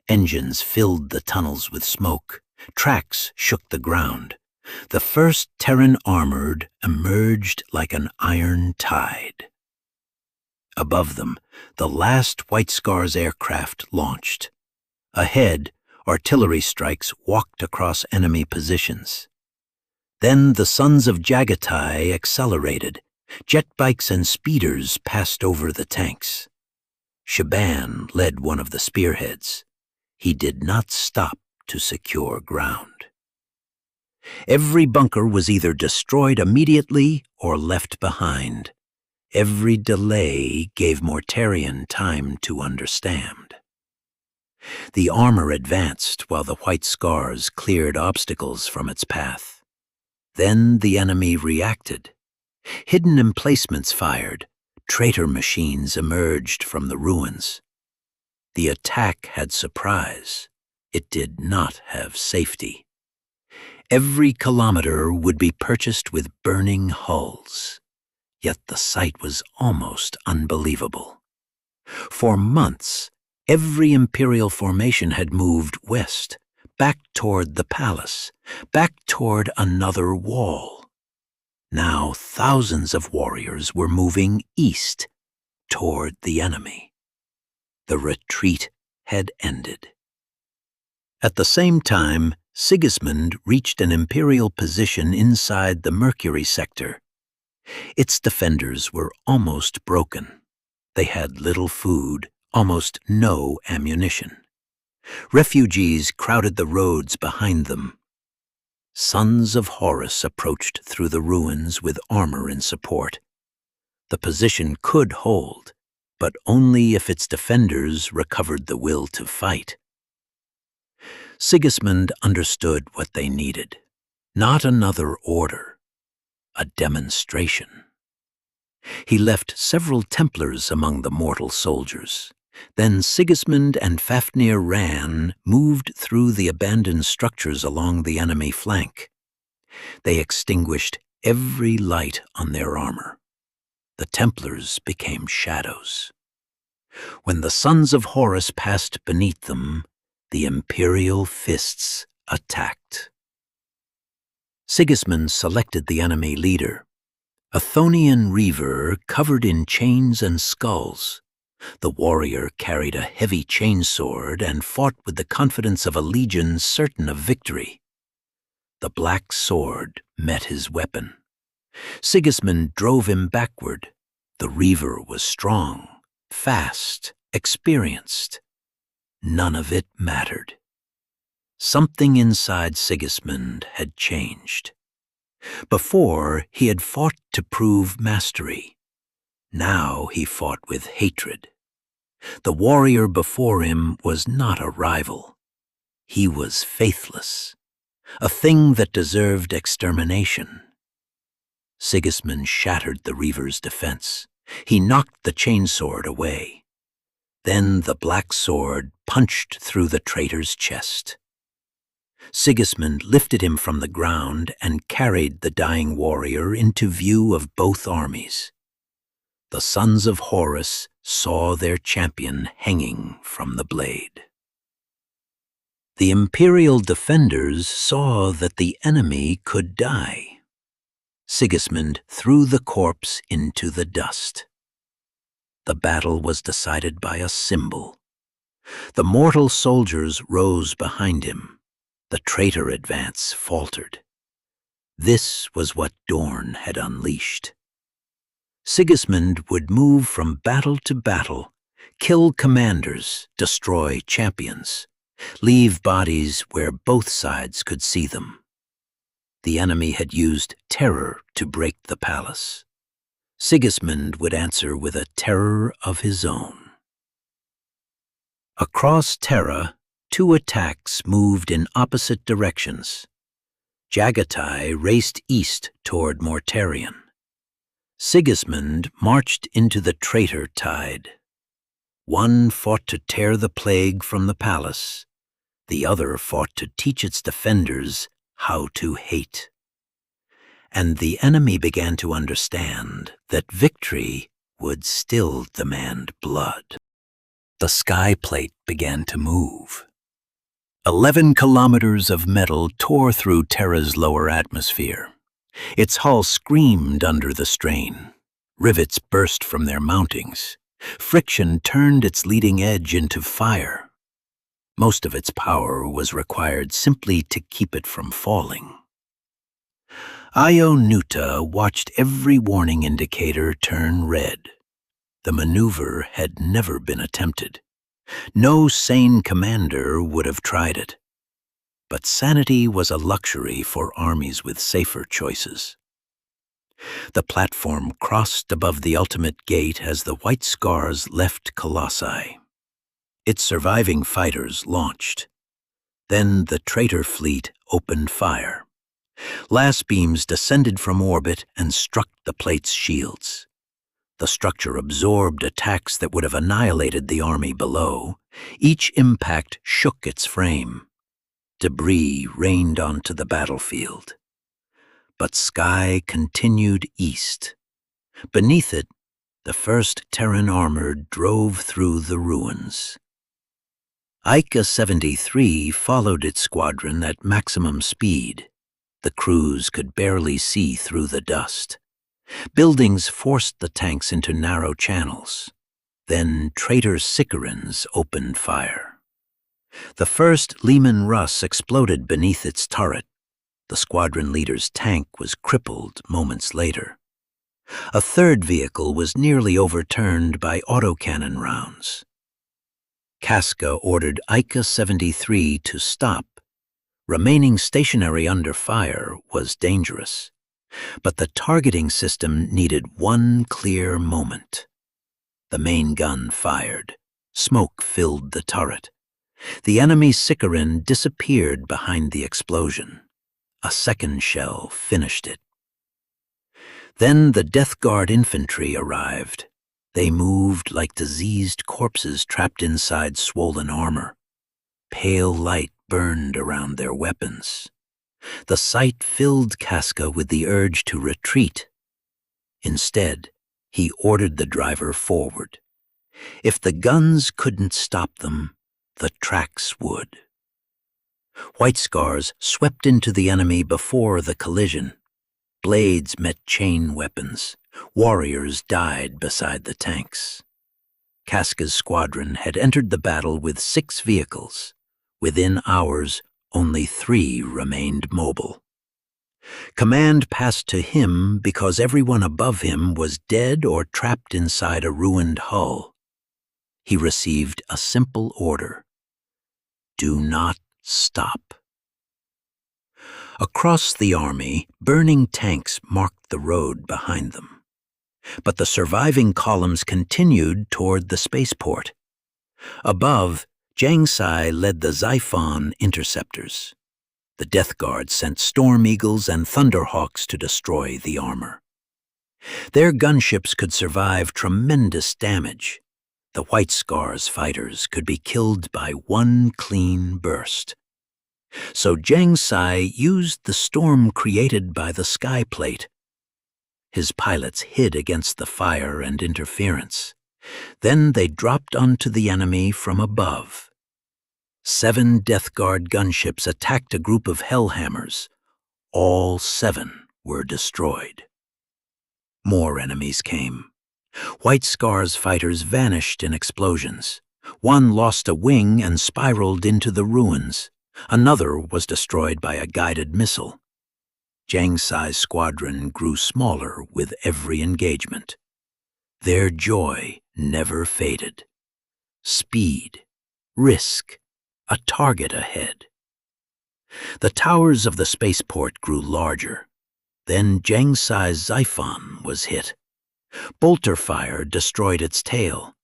Engines filled the tunnels with smoke. Tracks shook the ground. The first Terran armored emerged like an iron tide. Above them, the last White Scars aircraft launched. Ahead, artillery strikes walked across enemy positions. Then the sons of Jaghatai accelerated. Jet bikes and speeders passed over the tanks. Shaban led one of the spearheads. He did not stop to secure ground. Every bunker was either destroyed immediately or left behind. Every delay gave Mortarion time to understand. The armor advanced while the White Scars cleared obstacles from its path. Then the enemy reacted. Hidden emplacements fired. Traitor machines emerged from the ruins. The attack had surprise. It did not have safety. Every kilometer would be purchased with burning hulls. Yet the sight was almost unbelievable. For months, every Imperial formation had moved west, back toward the palace, back toward another wall. Now thousands of warriors were moving east, toward the enemy. The retreat had ended. At the same time, Sigismund reached an Imperial position inside the Mercury sector. Its defenders were almost broken. They had little food, almost no ammunition. Refugees crowded the roads behind them. Sons of Horus approached through the ruins with armor in support. The position could hold, but only if its defenders recovered the will to fight. Sigismund understood what they needed. Not another order, a demonstration. He left several Templars among the mortal soldiers. Then Sigismund and Fafnir moved through the abandoned structures along the enemy flank. They extinguished every light on their armor. The Templars became shadows. When the sons of Horus passed beneath them, the imperial fists attacked. Sigismund selected the enemy leader, a Chthonian reaver covered in chains and skulls. The warrior carried a heavy chainsword and fought with the confidence of a legion certain of victory. The black sword met his weapon. Sigismund drove him backward. The reaver was strong, fast, experienced. None of it mattered. Something inside Sigismund had changed. Before, he had fought to prove mastery. Now he fought with hatred. The warrior before him was not a rival. He was faithless, a thing that deserved extermination. Sigismund shattered the reaver's defense. He knocked the chainsword away. Then the black sword punched through the traitor's chest. Sigismund lifted him from the ground and carried the dying warrior into view of both armies. The sons of Horus saw their champion hanging from the blade. The imperial defenders saw that the enemy could die. Sigismund threw the corpse into the dust. The battle was decided by a symbol. The mortal soldiers rose behind him. The traitor advance faltered. This was what Dorn had unleashed. Sigismund would move from battle to battle, kill commanders, destroy champions, leave bodies where both sides could see them. The enemy had used terror to break the palace. Sigismund would answer with a terror of his own. Across Terra, two attacks moved in opposite directions. Jaghatai raced east toward Mortarion. Sigismund marched into the traitor tide. One fought to tear the plague from the palace. The other fought to teach its defenders how to hate. And the enemy began to understand that victory would still demand blood. The sky plate began to move. 11 kilometers of metal tore through Terra's lower atmosphere. Its hull screamed under the strain. Rivets burst from their mountings. Friction turned its leading edge into fire. Most of its power was required simply to keep it from falling. Io Nuta watched every warning indicator turn red. The maneuver had never been attempted. No sane commander would have tried it. But sanity was a luxury for armies with safer choices. The platform crossed above the ultimate gate as the White Scars left Colossi. Its surviving fighters launched. Then the traitor fleet opened fire. Las beams descended from orbit and struck the plate's shields. The structure absorbed attacks that would have annihilated the army below. Each impact shook its frame. Debris rained onto the battlefield. But sky continued east. Beneath it, the first Terran armor drove through the ruins. Ica 73 followed its squadron at maximum speed. The crews could barely see through the dust. Buildings forced the tanks into narrow channels. Then traitor Sicarans opened fire. The first Lehman Russ exploded beneath its turret. The squadron leader's tank was crippled moments later. A third vehicle was nearly overturned by autocannon rounds. Casca ordered Ica 73 to stop. Remaining stationary under fire was dangerous. But the targeting system needed one clear moment. The main gun fired. Smoke filled the turret. The enemy Sicaran disappeared behind the explosion. A second shell finished it. Then the Death Guard infantry arrived. They moved like diseased corpses trapped inside swollen armor. Pale light burned around their weapons. The sight filled Casca with the urge to retreat. Instead, he ordered the driver forward. If the guns couldn't stop them, the tracks would. White Scars swept into the enemy before the collision. Blades met chain weapons. Warriors died beside the tanks. Casca's squadron had entered the battle with 6 vehicles. Within hours, only 3 remained mobile. Command passed to him because everyone above him was dead or trapped inside a ruined hull. He received a simple order: do not stop. Across the army, burning tanks marked the road behind them. But the surviving columns continued toward the spaceport. Above, Jaghatai led the Xiphon interceptors. The Death Guard sent Storm Eagles and Thunderhawks to destroy the armor. Their gunships could survive tremendous damage. The White Scars fighters could be killed by one clean burst. So Jaghatai used the storm created by the sky plate. His pilots hid against the fire and interference. Then they dropped onto the enemy from above. 7 Death Guard gunships attacked a group of Hellhammers. All 7 were destroyed. More enemies came. White Scars fighters vanished in explosions. One lost a wing and spiraled into the ruins. Another was destroyed by a guided missile. Jaghatai's squadron grew smaller with every engagement. Their joy never faded. Speed, risk, a target ahead. The towers of the spaceport grew larger. Then Jaghatai's Xiphon was hit. Bolter fire destroyed its tail.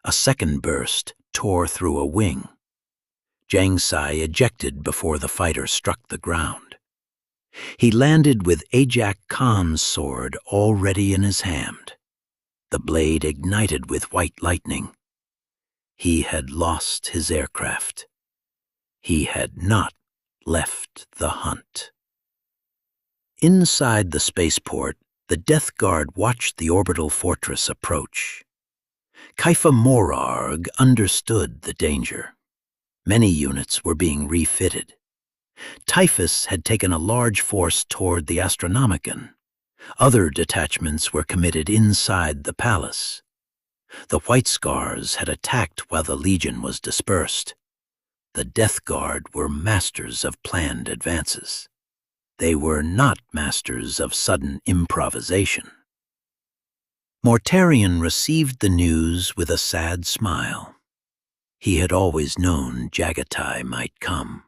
A second burst tore through a wing. Jaghatai ejected before the fighter struck the ground. He landed with Kharn's sword already in his hand. The blade ignited with white lightning. He had lost his aircraft. He had not left the hunt. Inside the spaceport, the Death Guard watched the orbital fortress approach. Kaifa Morarg understood the danger. Many units were being refitted. Typhus had taken a large force toward the Astronomicon. Other detachments were committed inside the palace. The White Scars had attacked while the Legion was dispersed. The Death Guard were masters of planned advances. They were not masters of sudden improvisation. Mortarion received the news with a sad smile. He had always known Jaghatai might come.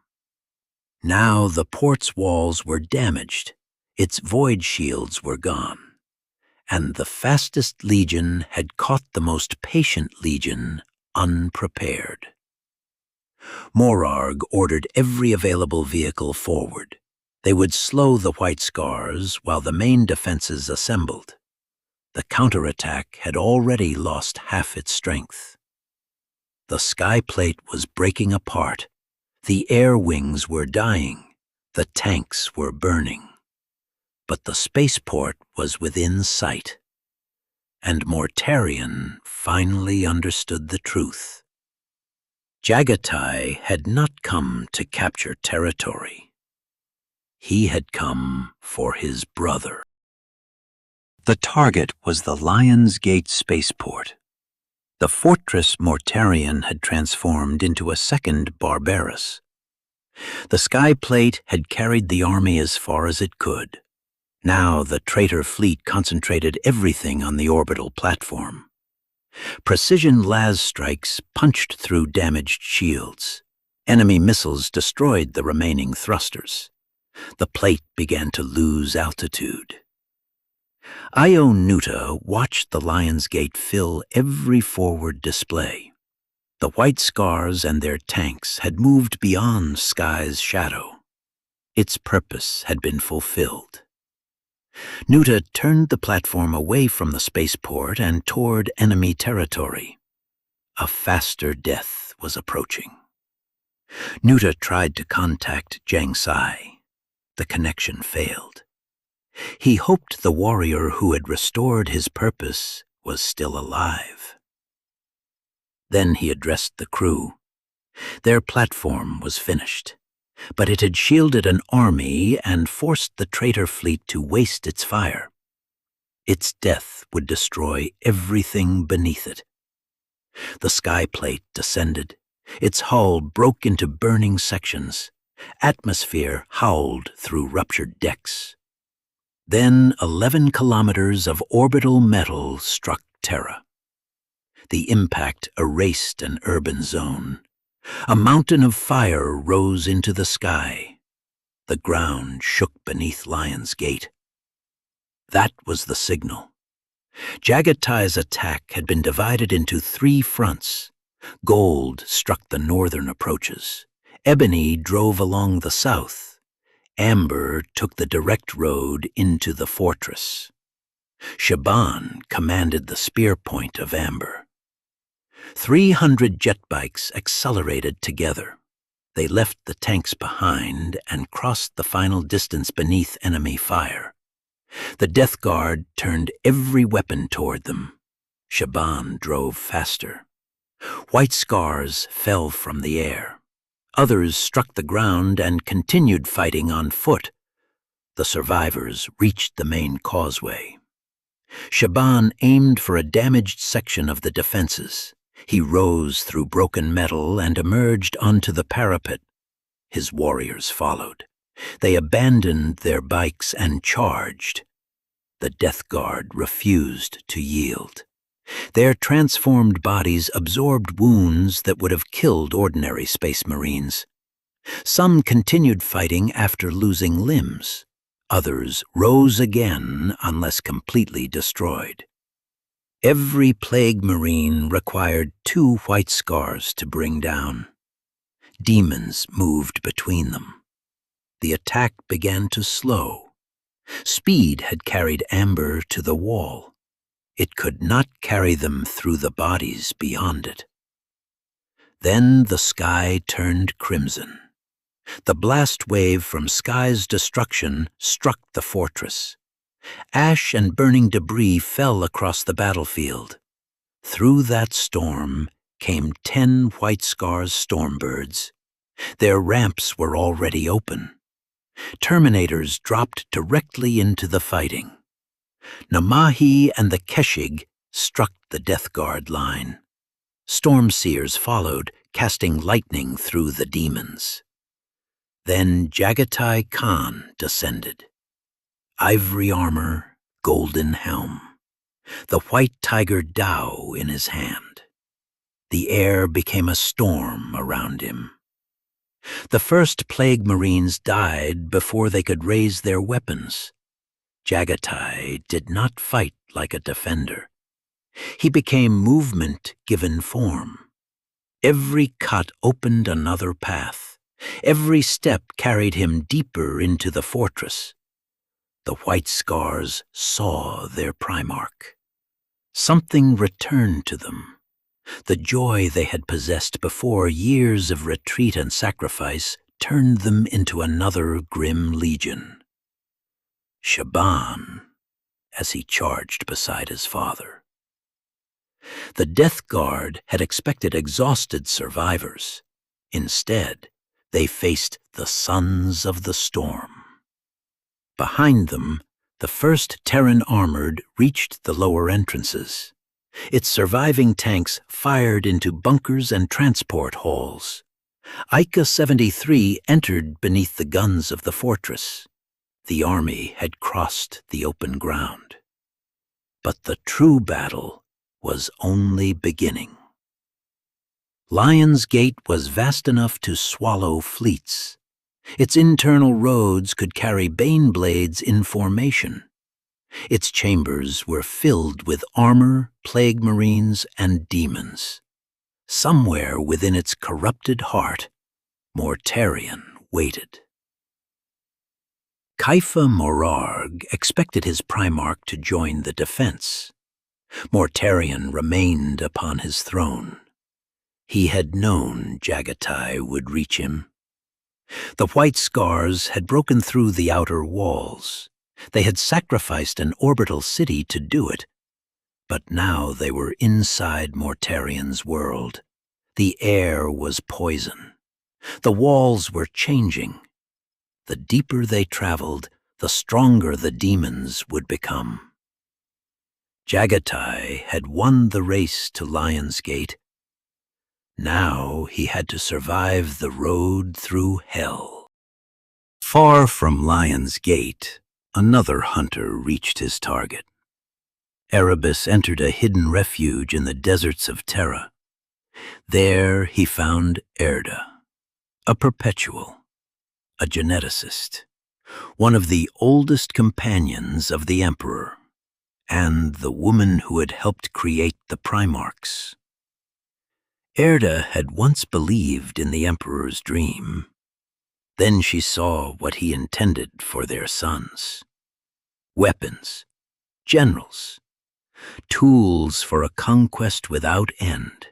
Now the port's walls were damaged, its void shields were gone, and the fastest legion had caught the most patient legion unprepared. Morarg ordered every available vehicle forward. They would slow the White Scars while the main defenses assembled. The counterattack had already lost half its strength. The sky plate was breaking apart. The air wings were dying. The tanks were burning. But the spaceport was within sight. And Mortarion finally understood the truth. Jaghatai had not come to capture territory. He had come for his brother. The target was the Lion's Gate spaceport. The fortress Mortarion had transformed into a second Barbarus. The sky plate had carried the army as far as it could. Now the traitor fleet concentrated everything on the orbital platform. Precision las strikes punched through damaged shields. Enemy missiles destroyed the remaining thrusters. The plate began to lose altitude. Io Nuta watched the Lion's Gate fill every forward display. The White Scars and their tanks had moved beyond Sky's shadow. Its purpose had been fulfilled. Nuta turned the platform away from the spaceport and toward enemy territory. A faster death was approaching. Nuta tried to contact Jaghatai. The connection failed. He hoped the warrior who had restored his purpose was still alive. Then he addressed the crew. Their platform was finished, but it had shielded an army and forced the traitor fleet to waste its fire. Its death would destroy everything beneath it. The sky plate descended. Its hull broke into burning sections. Atmosphere howled through ruptured decks. Then 11 kilometers of orbital metal struck Terra. The impact erased an urban zone. A mountain of fire rose into the sky. The ground shook beneath Lion's Gate. That was the signal. Jaghatai's attack had been divided into 3 fronts. Gold struck the northern approaches. Ebony drove along the south. Amber took the direct road into the fortress. Shaban commanded the spear point of Amber. 300 jet bikes accelerated together. They left the tanks behind and crossed the final distance beneath enemy fire. The Death Guard turned every weapon toward them. Shaban drove faster. White scars fell from the air. Others struck the ground and continued fighting on foot. The survivors reached the main causeway. Shaban aimed for a damaged section of the defenses. He rose through broken metal and emerged onto the parapet. His warriors followed. They abandoned their bikes and charged. The Death Guard refused to yield. Their transformed bodies absorbed wounds that would have killed ordinary Space Marines. Some continued fighting after losing limbs. Others rose again unless completely destroyed. Every Plague Marine required 2 white scars to bring down. Demons moved between them. The attack began to slow. Speed had carried Amber to the wall. It could not carry them through the bodies beyond it. Then the sky turned crimson. The blast wave from Sky's destruction struck the fortress. Ash and burning debris fell across the battlefield. Through that storm came 10 White Scars Stormbirds. Their ramps were already open. Terminators dropped directly into the fighting. Namahi and the Keshig struck the Death Guard line. Stormseers followed, casting lightning through the demons. Then Jaghatai Khan descended. Ivory armor, golden helm. The white tiger Dao in his hand. The air became a storm around him. The first Plague Marines died before they could raise their weapons. Jaghatai did not fight like a defender. He became movement given form. Every cut opened another path. Every step carried him deeper into the fortress. The White Scars saw their Primarch. Something returned to them. The joy they had possessed before years of retreat and sacrifice turned them into another grim legion. Shaban, as he charged beside his father. The Death Guard had expected exhausted survivors. Instead, they faced the Sons of the Storm. Behind them, the first Terran armored reached the lower entrances. Its surviving tanks fired into bunkers and transport halls. Ica 73 entered beneath the guns of the fortress. The army had crossed the open ground. But the true battle was only beginning. Lion's Gate was vast enough to swallow fleets. Its internal roads could carry Bane blades in formation. Its chambers were filled with armor, Plague Marines, and demons. Somewhere within its corrupted heart, Mortarion waited. Kaifa Morarg expected his Primarch to join the defense. Mortarion remained upon his throne. He had known Jaghatai would reach him. The White Scars had broken through the outer walls. They had sacrificed an orbital city to do it. But now they were inside Mortarion's world. The air was poison. The walls were changing. The deeper they traveled, the stronger the demons would become. Jaghatai had won the race to Lion's Gate. Now he had to survive the road through hell. Far from Lion's Gate, another hunter reached his target. Erebus entered a hidden refuge in the deserts of Terra. There he found Erda, a perpetual, a geneticist, one of the oldest companions of the Emperor, and the woman who had helped create the Primarchs. Erda had once believed in the Emperor's dream. Then she saw what he intended for their sons. Weapons, generals, tools for a conquest without end.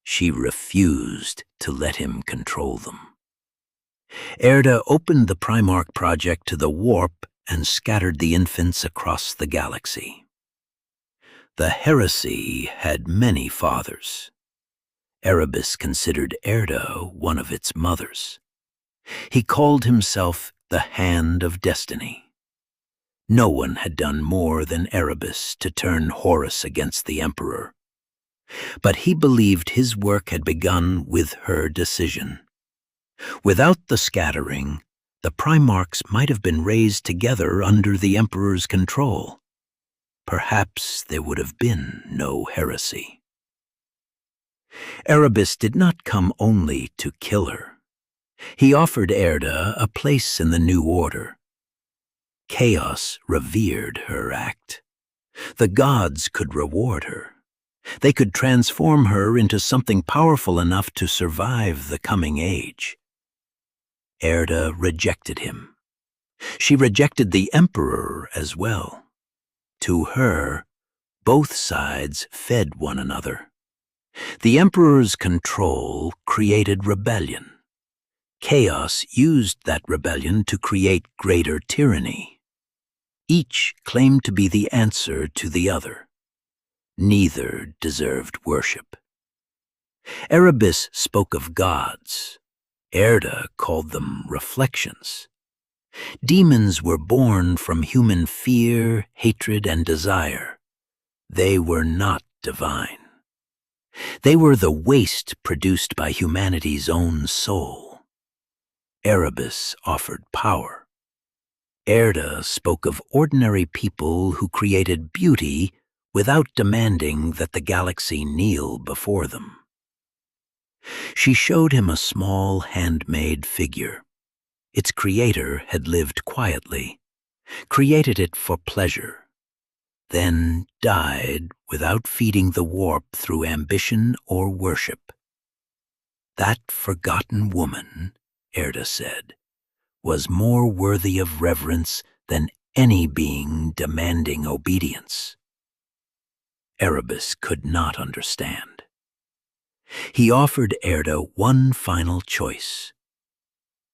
She refused to let him control them. Erda opened the Primarch project to the warp and scattered the infants across the galaxy. The heresy had many fathers. Erebus considered Erda one of its mothers. He called himself the Hand of Destiny. No one had done more than Erebus to turn Horus against the Emperor. But he believed his work had begun with her decision. Without the scattering, the Primarchs might have been raised together under the Emperor's control. Perhaps there would have been no heresy. Erebus did not come only to kill her. He offered Erda a place in the new order. Chaos revered her act. The gods could reward her. They could transform her into something powerful enough to survive the coming age. Erda rejected him. She rejected the Emperor as well. To her, both sides fed one another. The Emperor's control created rebellion. Chaos used that rebellion to create greater tyranny. Each claimed to be the answer to the other. Neither deserved worship. Erebus spoke of gods. Erda called them reflections. Demons were born from human fear, hatred, and desire. They were not divine. They were the waste produced by humanity's own soul. Erebus offered power. Erda spoke of ordinary people who created beauty without demanding that the galaxy kneel before them. She showed him a small handmade figure. Its creator had lived quietly, created it for pleasure, then died without feeding the warp through ambition or worship. That forgotten woman, Erda said, was more worthy of reverence than any being demanding obedience. Erebus could not understand. He offered Erda one final choice: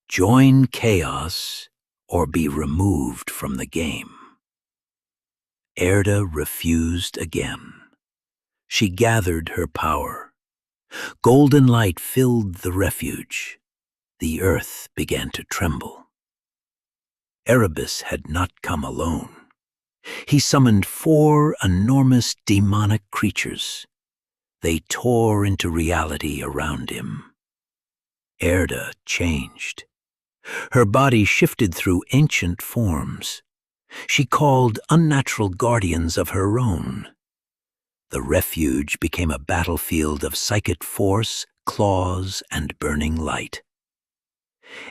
join chaos or be removed from the game. Erda refused again. She gathered her power. Golden light filled the refuge. The earth began to tremble. Erebus had not come alone. He summoned 4 enormous demonic creatures. They tore into reality around him. Erda changed. Her body shifted through ancient forms. She called unnatural guardians of her own. The refuge became a battlefield of psychic force, claws, and burning light.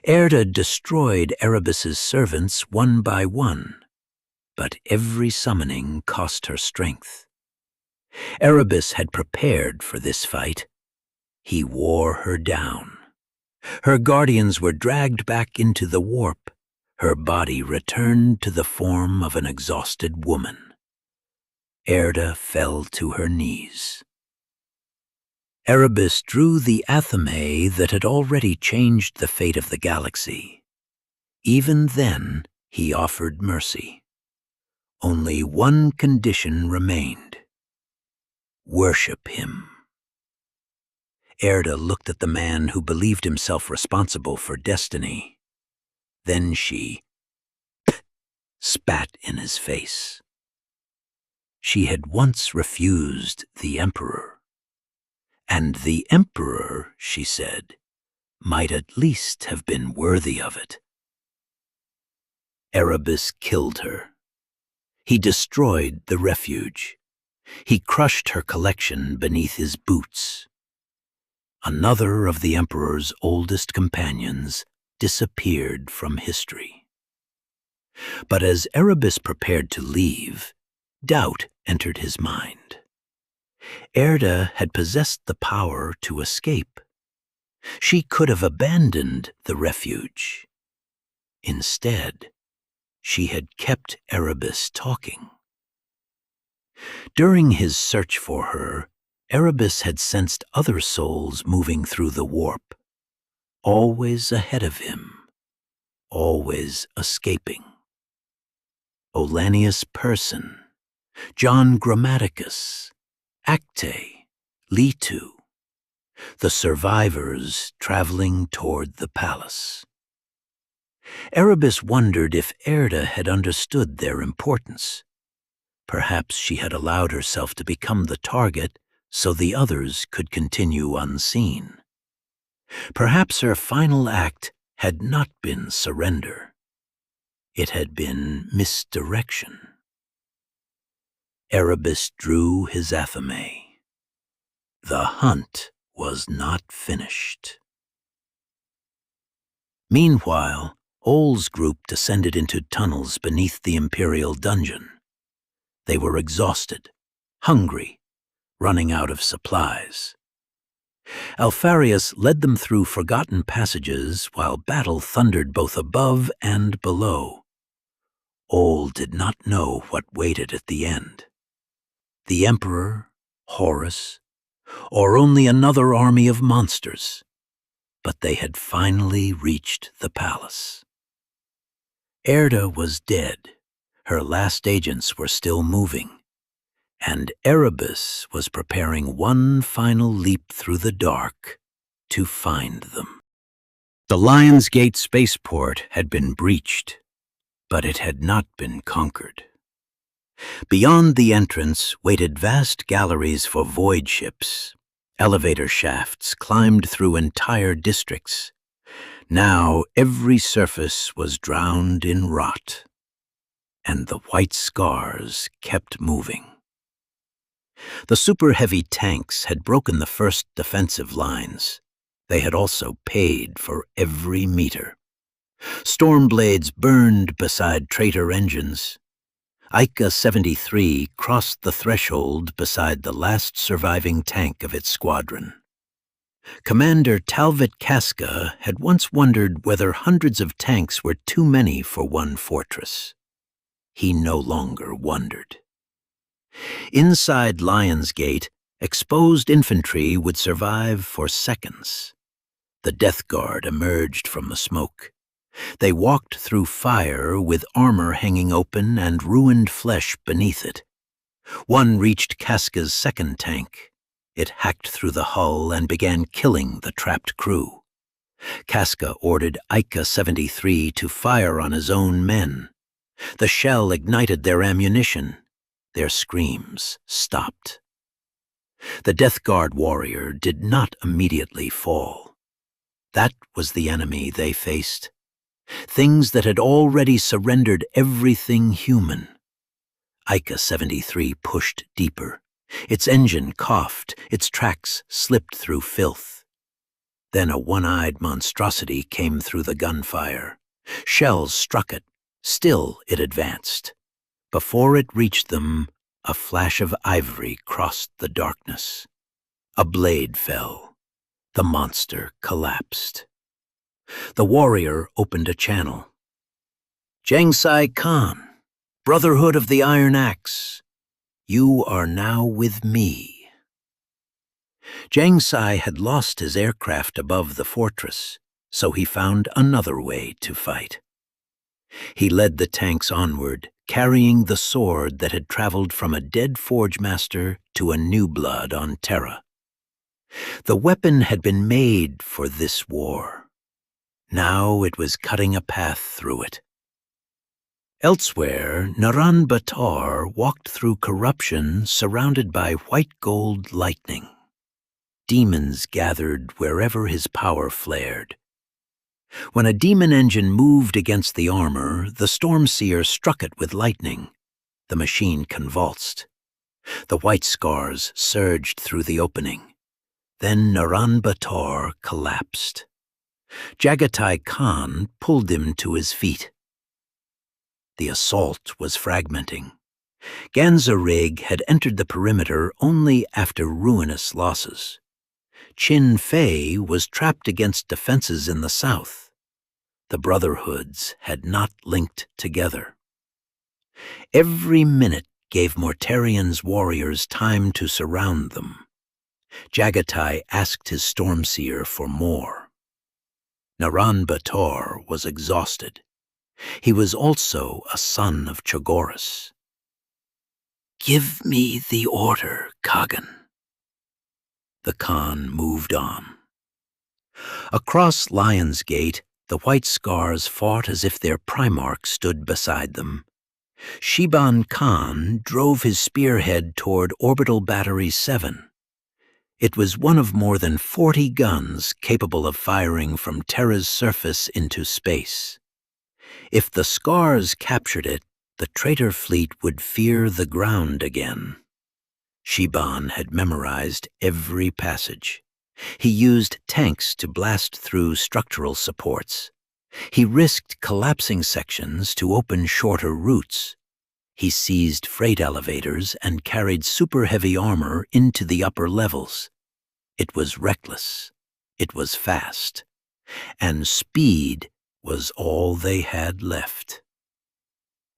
Erda destroyed Erebus's servants one by one, but every summoning cost her strength. Erebus had prepared for this fight. He wore her down. Her guardians were dragged back into the warp. her body returned to the form of an exhausted woman. Erda fell to her knees. Erebus drew the athame that had already changed the fate of the galaxy. Even then, he offered mercy. Only one condition remained: worship him. Erda looked at the man who believed himself responsible for destiny. Then she spat in his face. She had once refused the Emperor. And the Emperor, she said, might at least have been worthy of it. Erebus killed her. He destroyed the refuge. He crushed her collection beneath his boots. Another of the Emperor's oldest companions disappeared from history. But as Erebus prepared to leave, doubt entered his mind. Erda had possessed the power to escape. She could have abandoned the refuge. Instead, she had kept Erebus talking. During his search for her, Erebus had sensed other souls moving through the warp, always ahead of him, always escaping. Olanius Person, John Grammaticus, Acte, Litu, the survivors traveling toward the palace. Erebus wondered if Erda had understood their importance. Perhaps she had allowed herself to become the target so the others could continue unseen. Perhaps her final act had not been surrender. It had been misdirection. Erebus drew his athame. The hunt was not finished. Meanwhile, Ol's group descended into tunnels beneath the Imperial dungeon. They were exhausted, hungry, running out of supplies. Alpharius led them through forgotten passages while battle thundered both above and below. Ol did not know what waited at the end. The Emperor, Horus, or only another army of monsters. But they had finally reached the palace. Erda was dead. Her last agents were still moving. And Erebus was preparing one final leap through the dark to find them. The Lion's Gate spaceport had been breached, but it had not been conquered. Beyond the entrance waited vast galleries for void ships. Elevator shafts climbed through entire districts. Now every surface was drowned in rot, and the white scars kept moving. The super-heavy tanks had broken the first defensive lines. They had also paid for every meter. Storm blades burned beside traitor engines. Ica 73 crossed the threshold beside the last surviving tank of its squadron. Commander Talvit Casca had once wondered whether hundreds of tanks were too many for one fortress. He no longer wondered. Inside Lion's Gate, exposed infantry would survive for seconds. The Death Guard emerged from the smoke. They walked through fire with armor hanging open and ruined flesh beneath it. One reached Casca's second tank. It hacked through the hull and began killing the trapped crew. Casca ordered Ica 73 to fire on his own men. The shell ignited their ammunition. Their screams stopped. The Death Guard warrior did not immediately fall. That was the enemy they faced. Things that had already surrendered everything human. Ica 73 pushed deeper. Its engine coughed, its tracks slipped through filth. Then a one-eyed monstrosity came through the gunfire. Shells struck it. Still it advanced. Before it reached them, a flash of ivory crossed the darkness. A blade fell. The monster collapsed. The warrior opened a channel. Jaghatai Khan, Brotherhood of the Iron Axe, you are now with me. Jaghatai had lost his aircraft above the fortress, so he found another way to fight. He led the tanks onward, carrying the sword that had traveled from a dead forge master to a new blood on Terra. The weapon had been made for this war. Now it was cutting a path through it. Elsewhere, Naran Batar walked through corruption surrounded by white gold lightning. Demons gathered wherever his power flared. When a demon engine moved against the armor, the Stormseer struck it with lightning. The machine convulsed. The white scars surged through the opening. Then Naran Batar collapsed. Jaghatai Khan pulled him to his feet. The assault was fragmenting. Ganzarig had entered the perimeter only after ruinous losses. Chin Fei was trapped against defenses in the south. The brotherhoods had not linked together. Every minute gave Mortarion's warriors time to surround them. Jaghatai asked his Stormseer for more. Naran Batar was exhausted. He was also a son of Chogoris. "Give me the order, Kagan." The Khan moved on. Across Lion's Gate, the White Scars fought as if their Primarch stood beside them. Shiban Khan drove his spearhead toward Orbital Battery 7. It was one of more than 40 guns capable of firing from Terra's surface into space. If the Scars captured it, the traitor fleet would fear the ground again. Shiban had memorized every passage. He used tanks to blast through structural supports. He risked collapsing sections to open shorter routes. He seized freight elevators and carried super-heavy armor into the upper levels. It was reckless. It was fast. And speed was all they had left.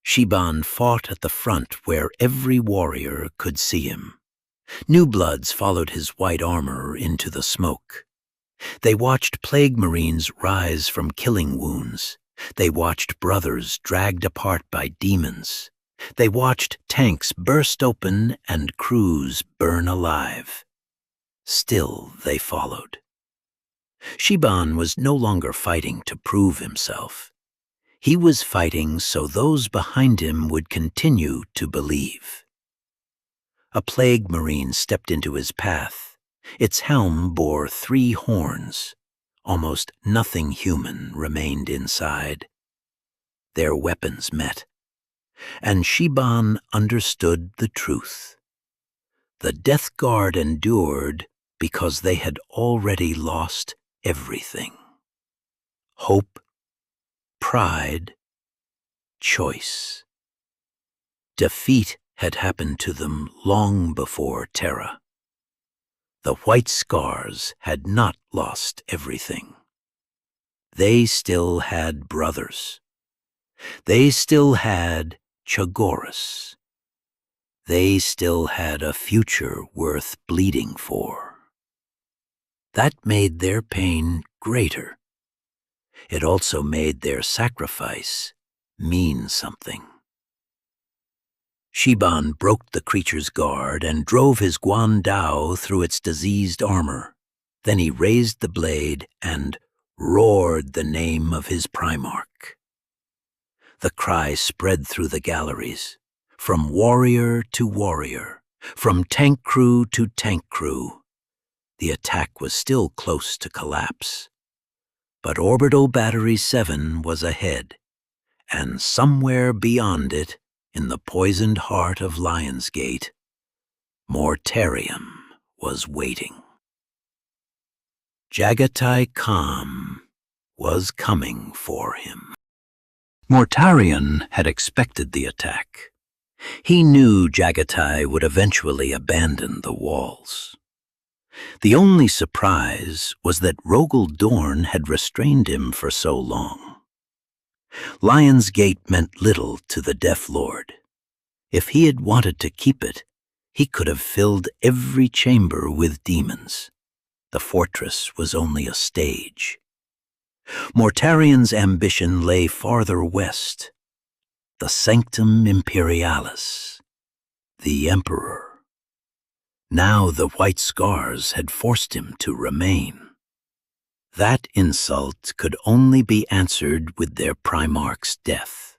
Shiban fought at the front where every warrior could see him. New bloods followed his white armor into the smoke. They watched plague marines rise from killing wounds. They watched brothers dragged apart by demons. They watched tanks burst open and crews burn alive. Still they followed. Shiban was no longer fighting to prove himself. He was fighting so those behind him would continue to believe. A plague marine stepped into his path. Its helm bore 3 horns. Almost nothing human remained inside. Their weapons met. And Shiban understood the truth. The Death Guard endured because they had already lost everything. Hope, pride, choice. Defeat had happened to them long before Terra. The White Scars had not lost everything. They still had brothers. They still had Chogoris. They still had a future worth bleeding for. That made their pain greater. It also made their sacrifice mean something. Shiban broke the creature's guard and drove his Guandao through its diseased armor. Then he raised the blade and roared the name of his Primarch. The cry spread through the galleries, from warrior to warrior, from tank crew to tank crew. The attack was still close to collapse. But Orbital Battery 7 was ahead, and somewhere beyond it, in the poisoned heart of Lionsgate, Mortarion was waiting. Jaghatai Khan was coming for him. Mortarion had expected the attack. He knew Jaghatai would eventually abandon the walls. The only surprise was that Rogel Dorn had restrained him for so long. Lion's Gate meant little to the Death Lord. If he had wanted to keep it, he could have filled every chamber with demons. The fortress was only a stage. Mortarion's ambition lay farther west, the Sanctum Imperialis, the Emperor. Now the white scars had forced him to remain. That insult could only be answered with their Primarch's death.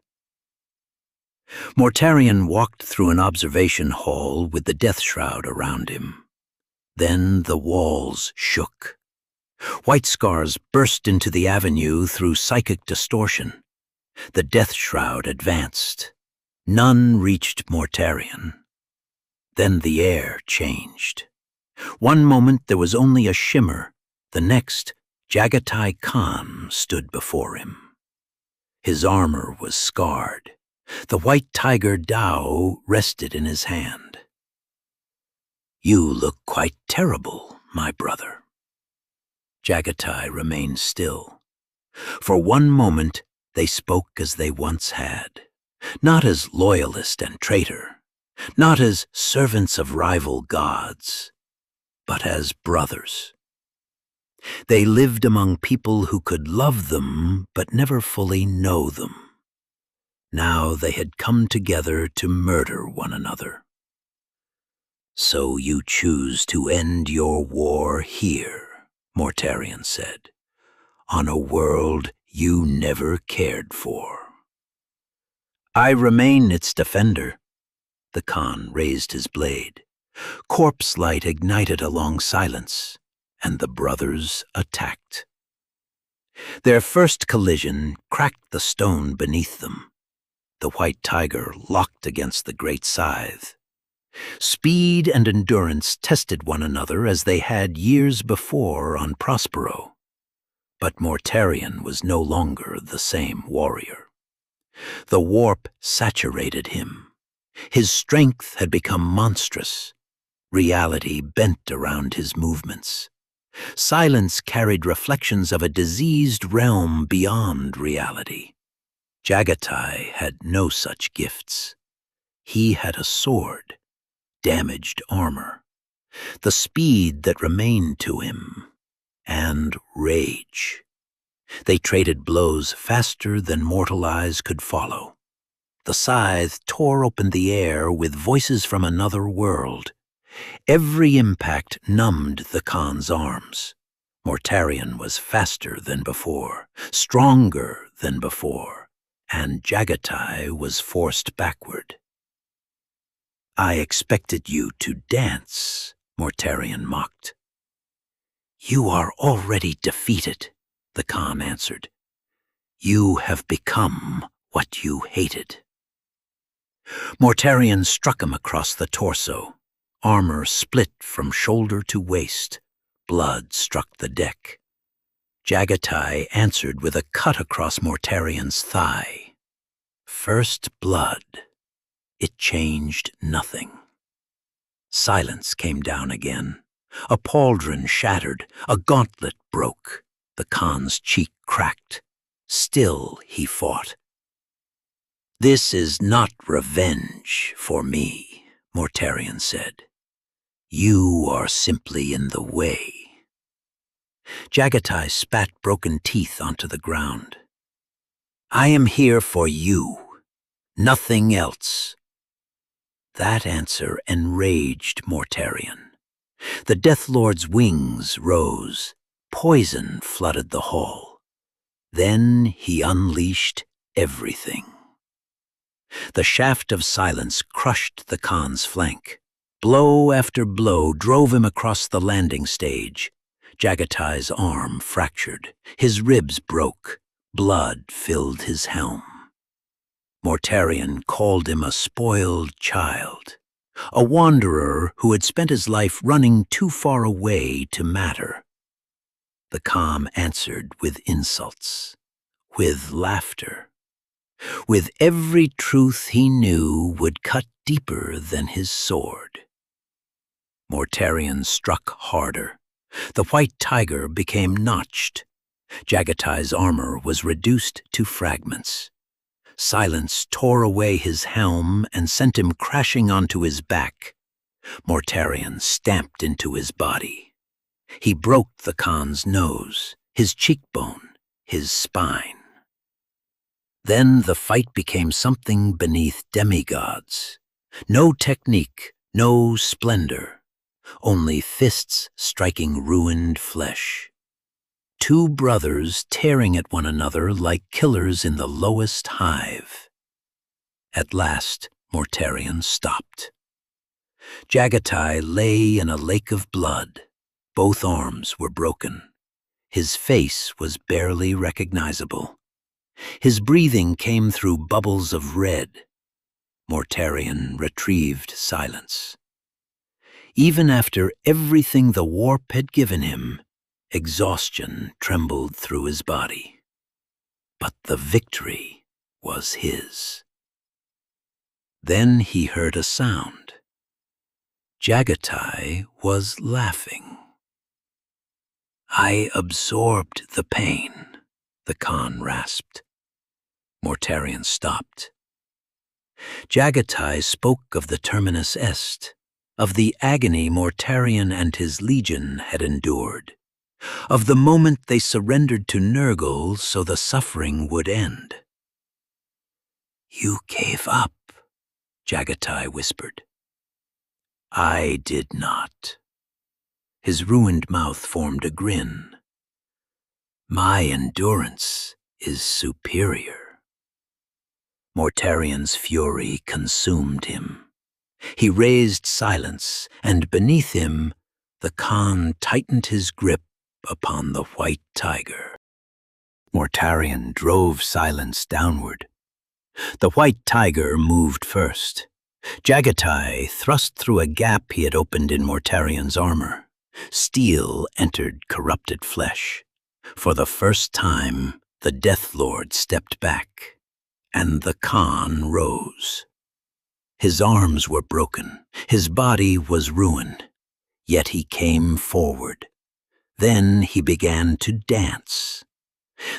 Mortarion walked through an observation hall with the death shroud around him. Then the walls shook. White scars burst into the avenue through psychic distortion. The death shroud advanced. None reached Mortarion. Then the air changed. One moment there was only a shimmer. The next, Jaghatai Khan stood before him. His armor was scarred. The white tiger Dao rested in his hand. "You look quite terrible, my brother." Jaghatai remained still. For one moment they spoke as they once had, not as loyalist and traitor, not as servants of rival gods, but as brothers. They lived among people who could love them but never fully know them. Now they had come together to murder one another. "So you choose to end your war here," Mortarion said, "on a world you never cared for." "I remain its defender." The Khan raised his blade. Corpse light ignited along silence, and the brothers attacked. Their first collision cracked the stone beneath them. The white tiger locked against the great scythe. Speed and endurance tested one another as they had years before on Prospero. But Mortarion was no longer the same warrior. The warp saturated him. His strength had become monstrous. Reality bent around his movements. Silence carried reflections of a diseased realm beyond reality. Jaghatai had no such gifts. He had a sword, damaged armor, the speed that remained to him, and rage. They traded blows faster than mortal eyes could follow. The scythe tore open the air with voices from another world. Every impact numbed the Khan's arms. Mortarion was faster than before, stronger than before, and Jaghatai was forced backward. "I expected you to dance," Mortarion mocked. "You are already defeated," the Khan answered. "You have become what you hated." Mortarion struck him across the torso. Armor split from shoulder to waist. Blood struck the deck. Jaghatai answered with a cut across Mortarion's thigh. First blood. It changed nothing. Silence came down again. A pauldron shattered. A gauntlet broke. The Khan's cheek cracked. Still he fought. "This is not revenge for me," Mortarion said. "You are simply in the way." Jaghatai spat broken teeth onto the ground. "I am here for you, nothing else." That answer enraged Mortarion. The Death Lord's wings rose. Poison flooded the hall. Then he unleashed everything. The shaft of silence crushed the Khan's flank. Blow after blow drove him across the landing stage. Jaghatai's arm fractured. His ribs broke. Blood filled his helm. Mortarion called him a spoiled child, a wanderer who had spent his life running too far away to matter. The Khan answered with insults, with laughter, with every truth he knew would cut deeper than his sword. Mortarion struck harder. The white tiger became notched. Jaghatai's armor was reduced to fragments. Silence tore away his helm and sent him crashing onto his back. Mortarion stamped into his body. He broke the Khan's nose, his cheekbone, his spine. Then the fight became something beneath demigods. No technique, no splendor, only fists striking ruined flesh. Two brothers tearing at one another like killers in the lowest hive. At last, Mortarion stopped. Jaghatai lay in a lake of blood. Both arms were broken. His face was barely recognizable. His breathing came through bubbles of red. Mortarion retrieved silence. Even after everything the warp had given him, exhaustion trembled through his body. But the victory was his. Then he heard a sound. Jaghatai was laughing. "I absorbed the pain," the Khan rasped. Mortarion stopped. Jaghatai spoke of the terminus est, of the agony Mortarion and his legion had endured, of the moment they surrendered to Nurgle so the suffering would end. "You gave up," Jaghatai whispered. "I did not." His ruined mouth formed a grin. "My endurance is superior." Mortarion's fury consumed him. He raised silence, and beneath him, the Khan tightened his grip upon the white tiger. Mortarion drove silence downward. The white tiger moved first. Jaghatai thrust through a gap he had opened in Mortarion's armor. Steel entered corrupted flesh. For the first time, the Death Lord stepped back, and the Khan rose. His arms were broken, his body was ruined, yet he came forward. Then he began to dance.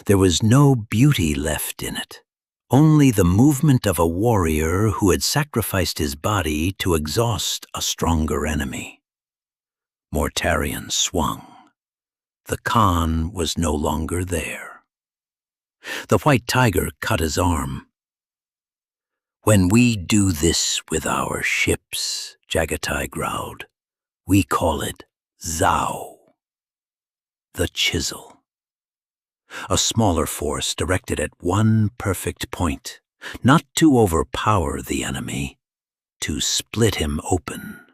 There was no beauty left in it, only the movement of a warrior who had sacrificed his body to exhaust a stronger enemy. Mortarion swung. The Khan was no longer there. The white tiger cut his arm. "When we do this with our ships," Jaghatai growled, "we call it Zao." The chisel. A smaller force directed at one perfect point, not to overpower the enemy, to split him open.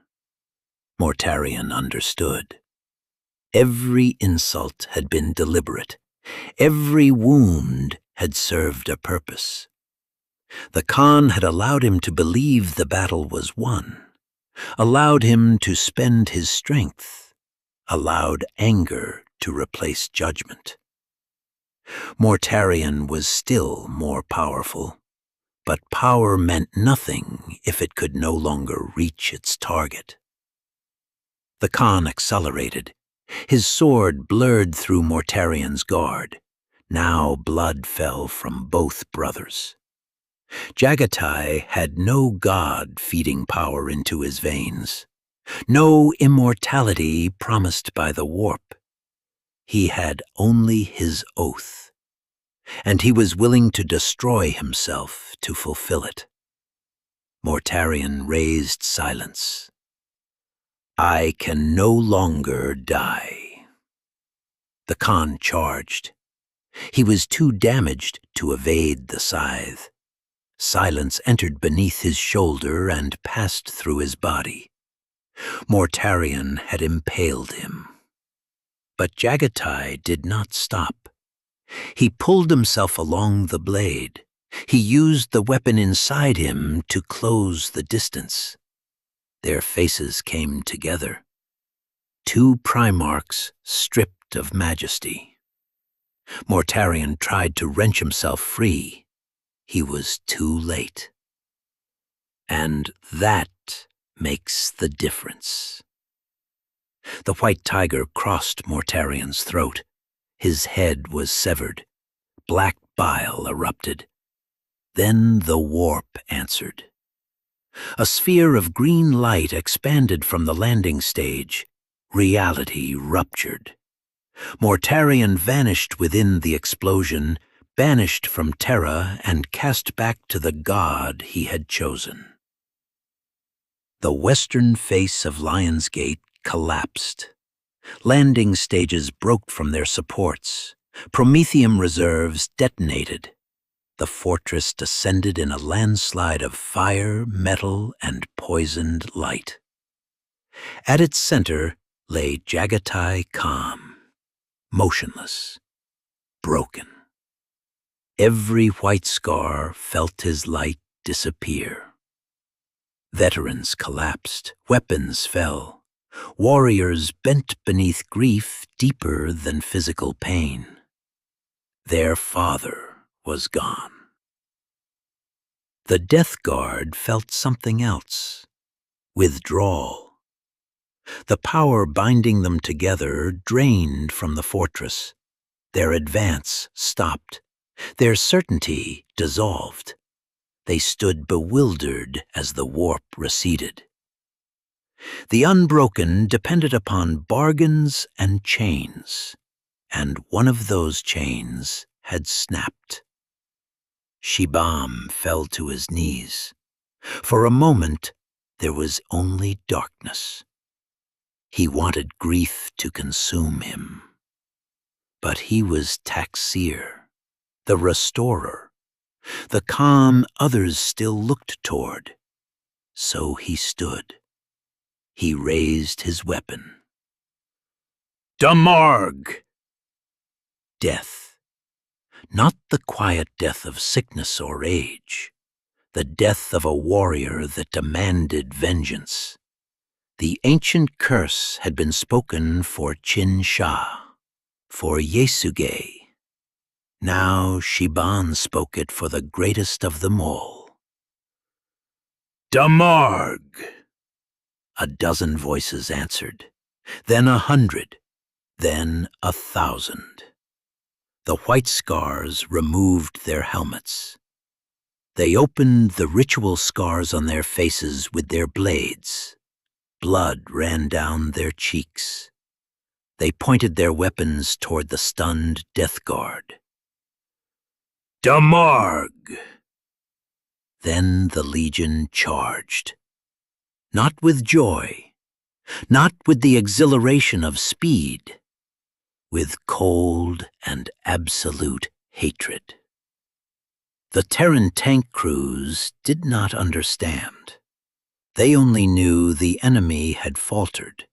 Mortarion understood. Every insult had been deliberate. Every wound had served a purpose. The Khan had allowed him to believe the battle was won, allowed him to spend his strength, allowed anger to replace judgment. Mortarion was still more powerful, but power meant nothing if it could no longer reach its target. The Khan accelerated. His sword blurred through Mortarion's guard. Now blood fell from both brothers. Jaghatai had no god feeding power into his veins, no immortality promised by the warp. He had only his oath, and he was willing to destroy himself to fulfill it. Mortarion raised silence. "I can no longer die." The Khan charged. He was too damaged to evade the scythe. Silence entered beneath his shoulder and passed through his body. Mortarion had impaled him. But Jaghatai did not stop. He pulled himself along the blade. He used the weapon inside him to close the distance. Their faces came together. Two Primarchs stripped of majesty. Mortarion tried to wrench himself free. He was too late. And that makes the difference. The white tiger crossed Mortarion's throat. His head was severed. Black bile erupted. Then the warp answered. A sphere of green light expanded from the landing stage. Reality ruptured. Mortarion vanished within the explosion, banished from Terra and cast back to the god he had chosen. The western face of Lionsgate collapsed. Landing stages broke from their supports. Promethium reserves detonated. The fortress descended in a landslide of fire, metal, and poisoned light. At its center lay Jaghatai calm, motionless, broken. Every white scar felt his light disappear. Veterans collapsed, weapons fell. Warriors bent beneath grief deeper than physical pain. Their father was gone. The Death Guard felt something else. Withdrawal. The power binding them together drained from the fortress. Their advance stopped. Their certainty dissolved. They stood bewildered as the warp receded. The unbroken depended upon bargains and chains, and one of those chains had snapped. Shibam fell to his knees. For a moment, there was only darkness. He wanted grief to consume him. But he was Taxir, the restorer, the calm others still looked toward. So he stood. He raised his weapon. Damarg! Death. Not the quiet death of sickness or age. The death of a warrior that demanded vengeance. The ancient curse had been spoken for Chin Sha, for Yesuge. Now Shiban spoke it for the greatest of them all. Damarg! A dozen voices answered, then 100, then 1,000. The white scars removed their helmets. They opened the ritual scars on their faces with their blades. Blood ran down their cheeks. They pointed their weapons toward the stunned Death Guard. Damarg! Then the Legion charged. Not with joy, not with the exhilaration of speed, with cold and absolute hatred. The Terran tank crews did not understand. They only knew the enemy had faltered.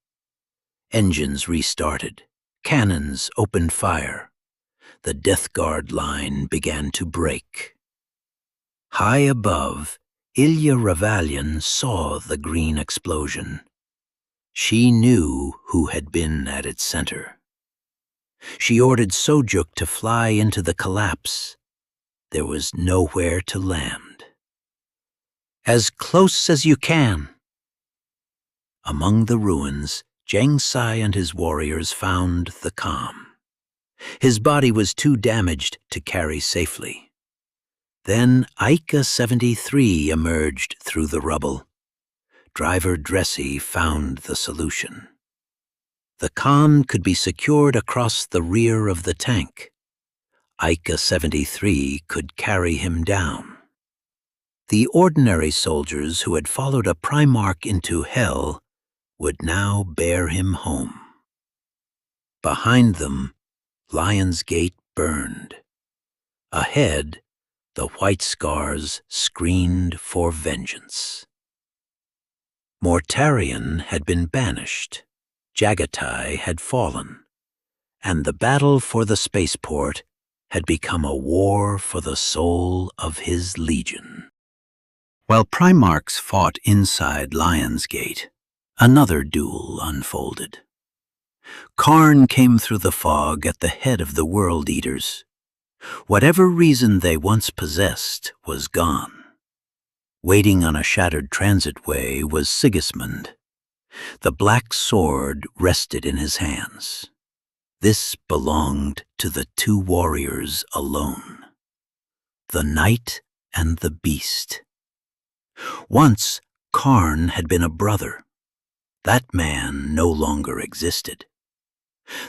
Engines restarted. Cannons opened fire. The Death Guard line began to break. High above, Ilya Ravalian saw the green explosion. She knew who had been at its center. She ordered Sojuk to fly into the collapse. There was nowhere to land. As close as you can. Among the ruins, Jangsai and his warriors found the calm. His body was too damaged to carry safely. Then Ica 73 emerged through the rubble. Driver Dressy found the solution. The Khan could be secured across the rear of the tank. Ica 73 could carry him down. The ordinary soldiers who had followed a Primarch into hell would now bear him home. Behind them, Lionsgate burned. Ahead, the white scars screened for vengeance. Mortarion had been banished, Jaghatai had fallen, and the battle for the spaceport had become a war for the soul of his legion. While Primarchs fought inside Lionsgate, another duel unfolded. Kharn came through the fog at the head of the World Eaters. Whatever reason they once possessed was gone. Waiting on a shattered transitway was Sigismund. The black sword rested in his hands. This belonged to the two warriors alone, the knight and the beast. Once, Kharn had been a brother. That man no longer existed.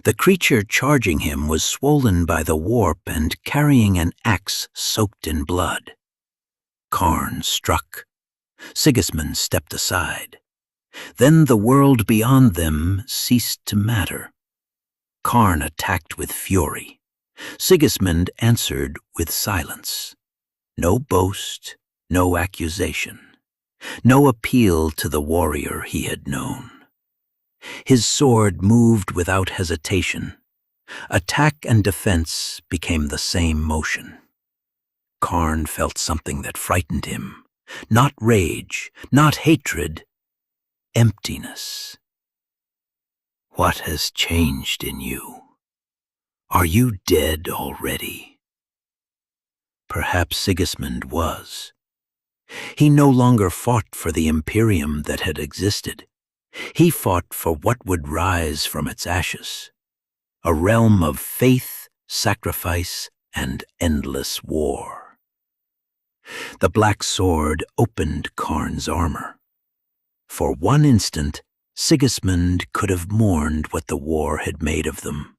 The creature charging him was swollen by the warp and carrying an axe soaked in blood. Kharn struck. Sigismund stepped aside. Then the world beyond them ceased to matter. Kharn attacked with fury. Sigismund answered with silence. No boast, no accusation, no appeal to the warrior he had known. His sword moved without hesitation. Attack and defense became the same motion. Kharn felt something that frightened him. Not rage, not hatred, emptiness. What has changed in you? Are you dead already? Perhaps Sigismund was. He no longer fought for the Imperium that had existed. He fought for what would rise from its ashes, a realm of faith, sacrifice, and endless war. The black sword opened Kharn's armor. For one instant, Sigismund could have mourned what the war had made of them.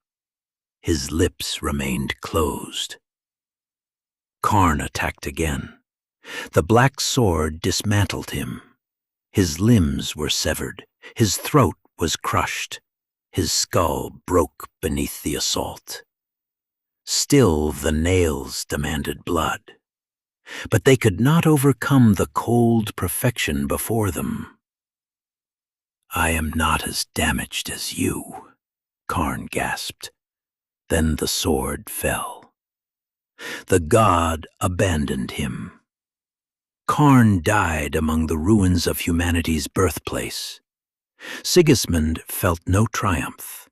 His lips remained closed. Kharn attacked again. The black sword dismantled him. His limbs were severed. His throat was crushed. His skull broke beneath the assault. Still the nails demanded blood. But they could not overcome the cold perfection before them. I am not as damaged as you, Kharn gasped. Then the sword fell. The god abandoned him. Kharn died among the ruins of humanity's birthplace. Sigismund felt no triumph.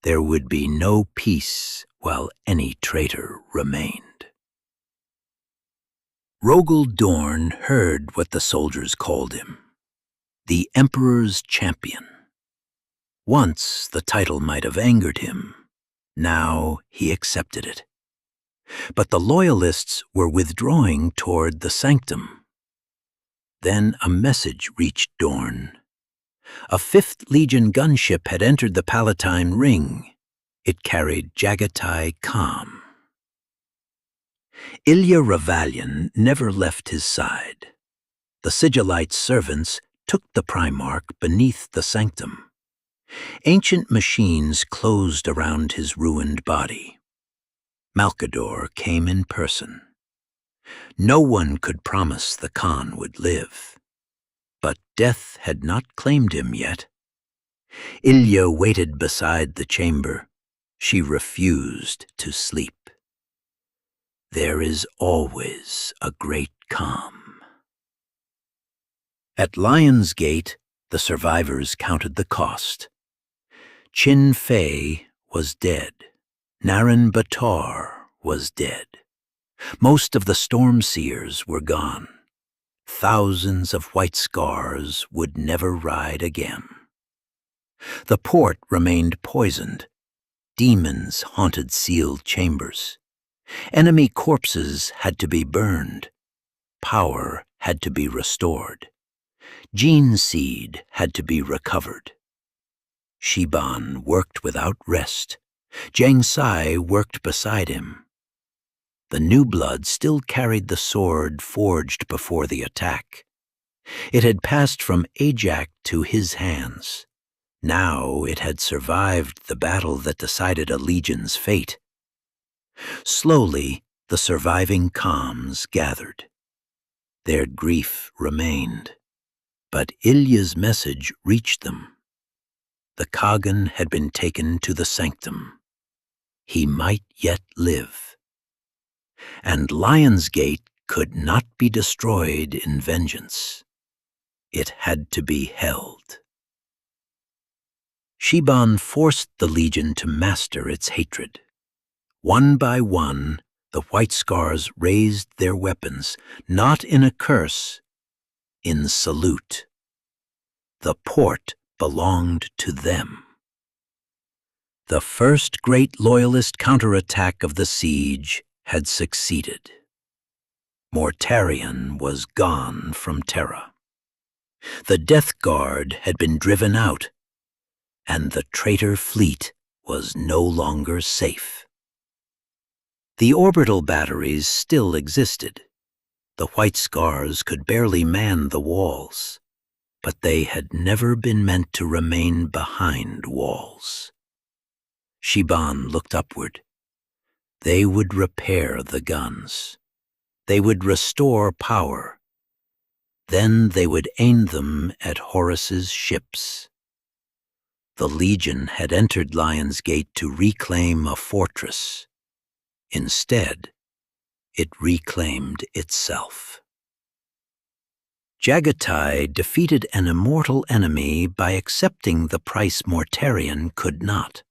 There would be no peace while any traitor remained. Rogel Dorn heard what the soldiers called him, the Emperor's Champion. Once the title might have angered him. Now he accepted it. But the Loyalists were withdrawing toward the sanctum. Then a message reached Dorn. A 5th Legion gunship had entered the Palatine Ring. It carried Jaghatai Kham. Ilya Ravalian never left his side. The Sigillite servants took the Primarch beneath the sanctum. Ancient machines closed around his ruined body. Malkador came in person. No one could promise the Khan would live. But death had not claimed him yet. Ilya waited beside the chamber. She refused to sleep. There is always a great calm. At Lion's Gate, the survivors counted the cost. Chin Fei was dead. Naren Batar was dead. Most of the Stormseers were gone. Thousands of white scars would never ride again. The port remained poisoned. Demons haunted sealed chambers. Enemy corpses had to be burned. Power had to be restored. Gene seed had to be recovered. Shiban worked without rest. Jiang Sai worked beside him. The new blood still carried the sword forged before the attack. It had passed from Ajax to his hands. Now it had survived the battle that decided a legion's fate. Slowly, the surviving Khams gathered. Their grief remained, but Ilya's message reached them. The Kagan had been taken to the sanctum. He might yet live. And Lion's Gate could not be destroyed in vengeance. It had to be held. Shiban forced the Legion to master its hatred. One by one, the White Scars raised their weapons, not in a curse, in salute. The port belonged to them. The first great loyalist counterattack of the siege had succeeded. Mortarion was gone from Terra. The Death Guard had been driven out, and the traitor fleet was no longer safe. The orbital batteries still existed. The White Scars could barely man the walls, but they had never been meant to remain behind walls. Shiban looked upward. They would repair the guns. They would restore power. Then they would aim them at Horus's ships. The Legion had entered Lion's Gate to reclaim a fortress. Instead, it reclaimed itself. Jaghatai defeated an immortal enemy by accepting the price Mortarion could not.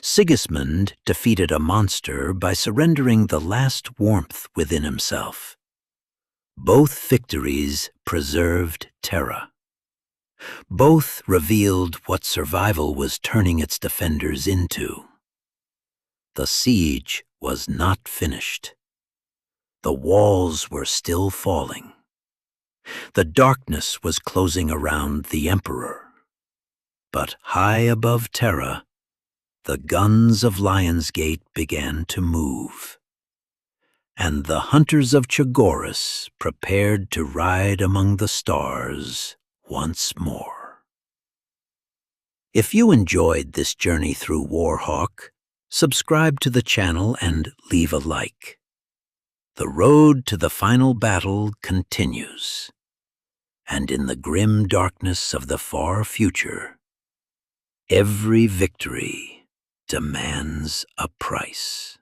Sigismund defeated a monster by surrendering the last warmth within himself. Both victories preserved Terra. Both revealed what survival was turning its defenders into. The siege was not finished. The walls were still falling. The darkness was closing around the Emperor. But high above Terra, the guns of Lion's Gate began to move, and the hunters of Chogoris prepared to ride among the stars once more. If you enjoyed this journey through Warhawk, subscribe to the channel and leave a like. The road to the final battle continues, and in the grim darkness of the far future, every victory demands a price.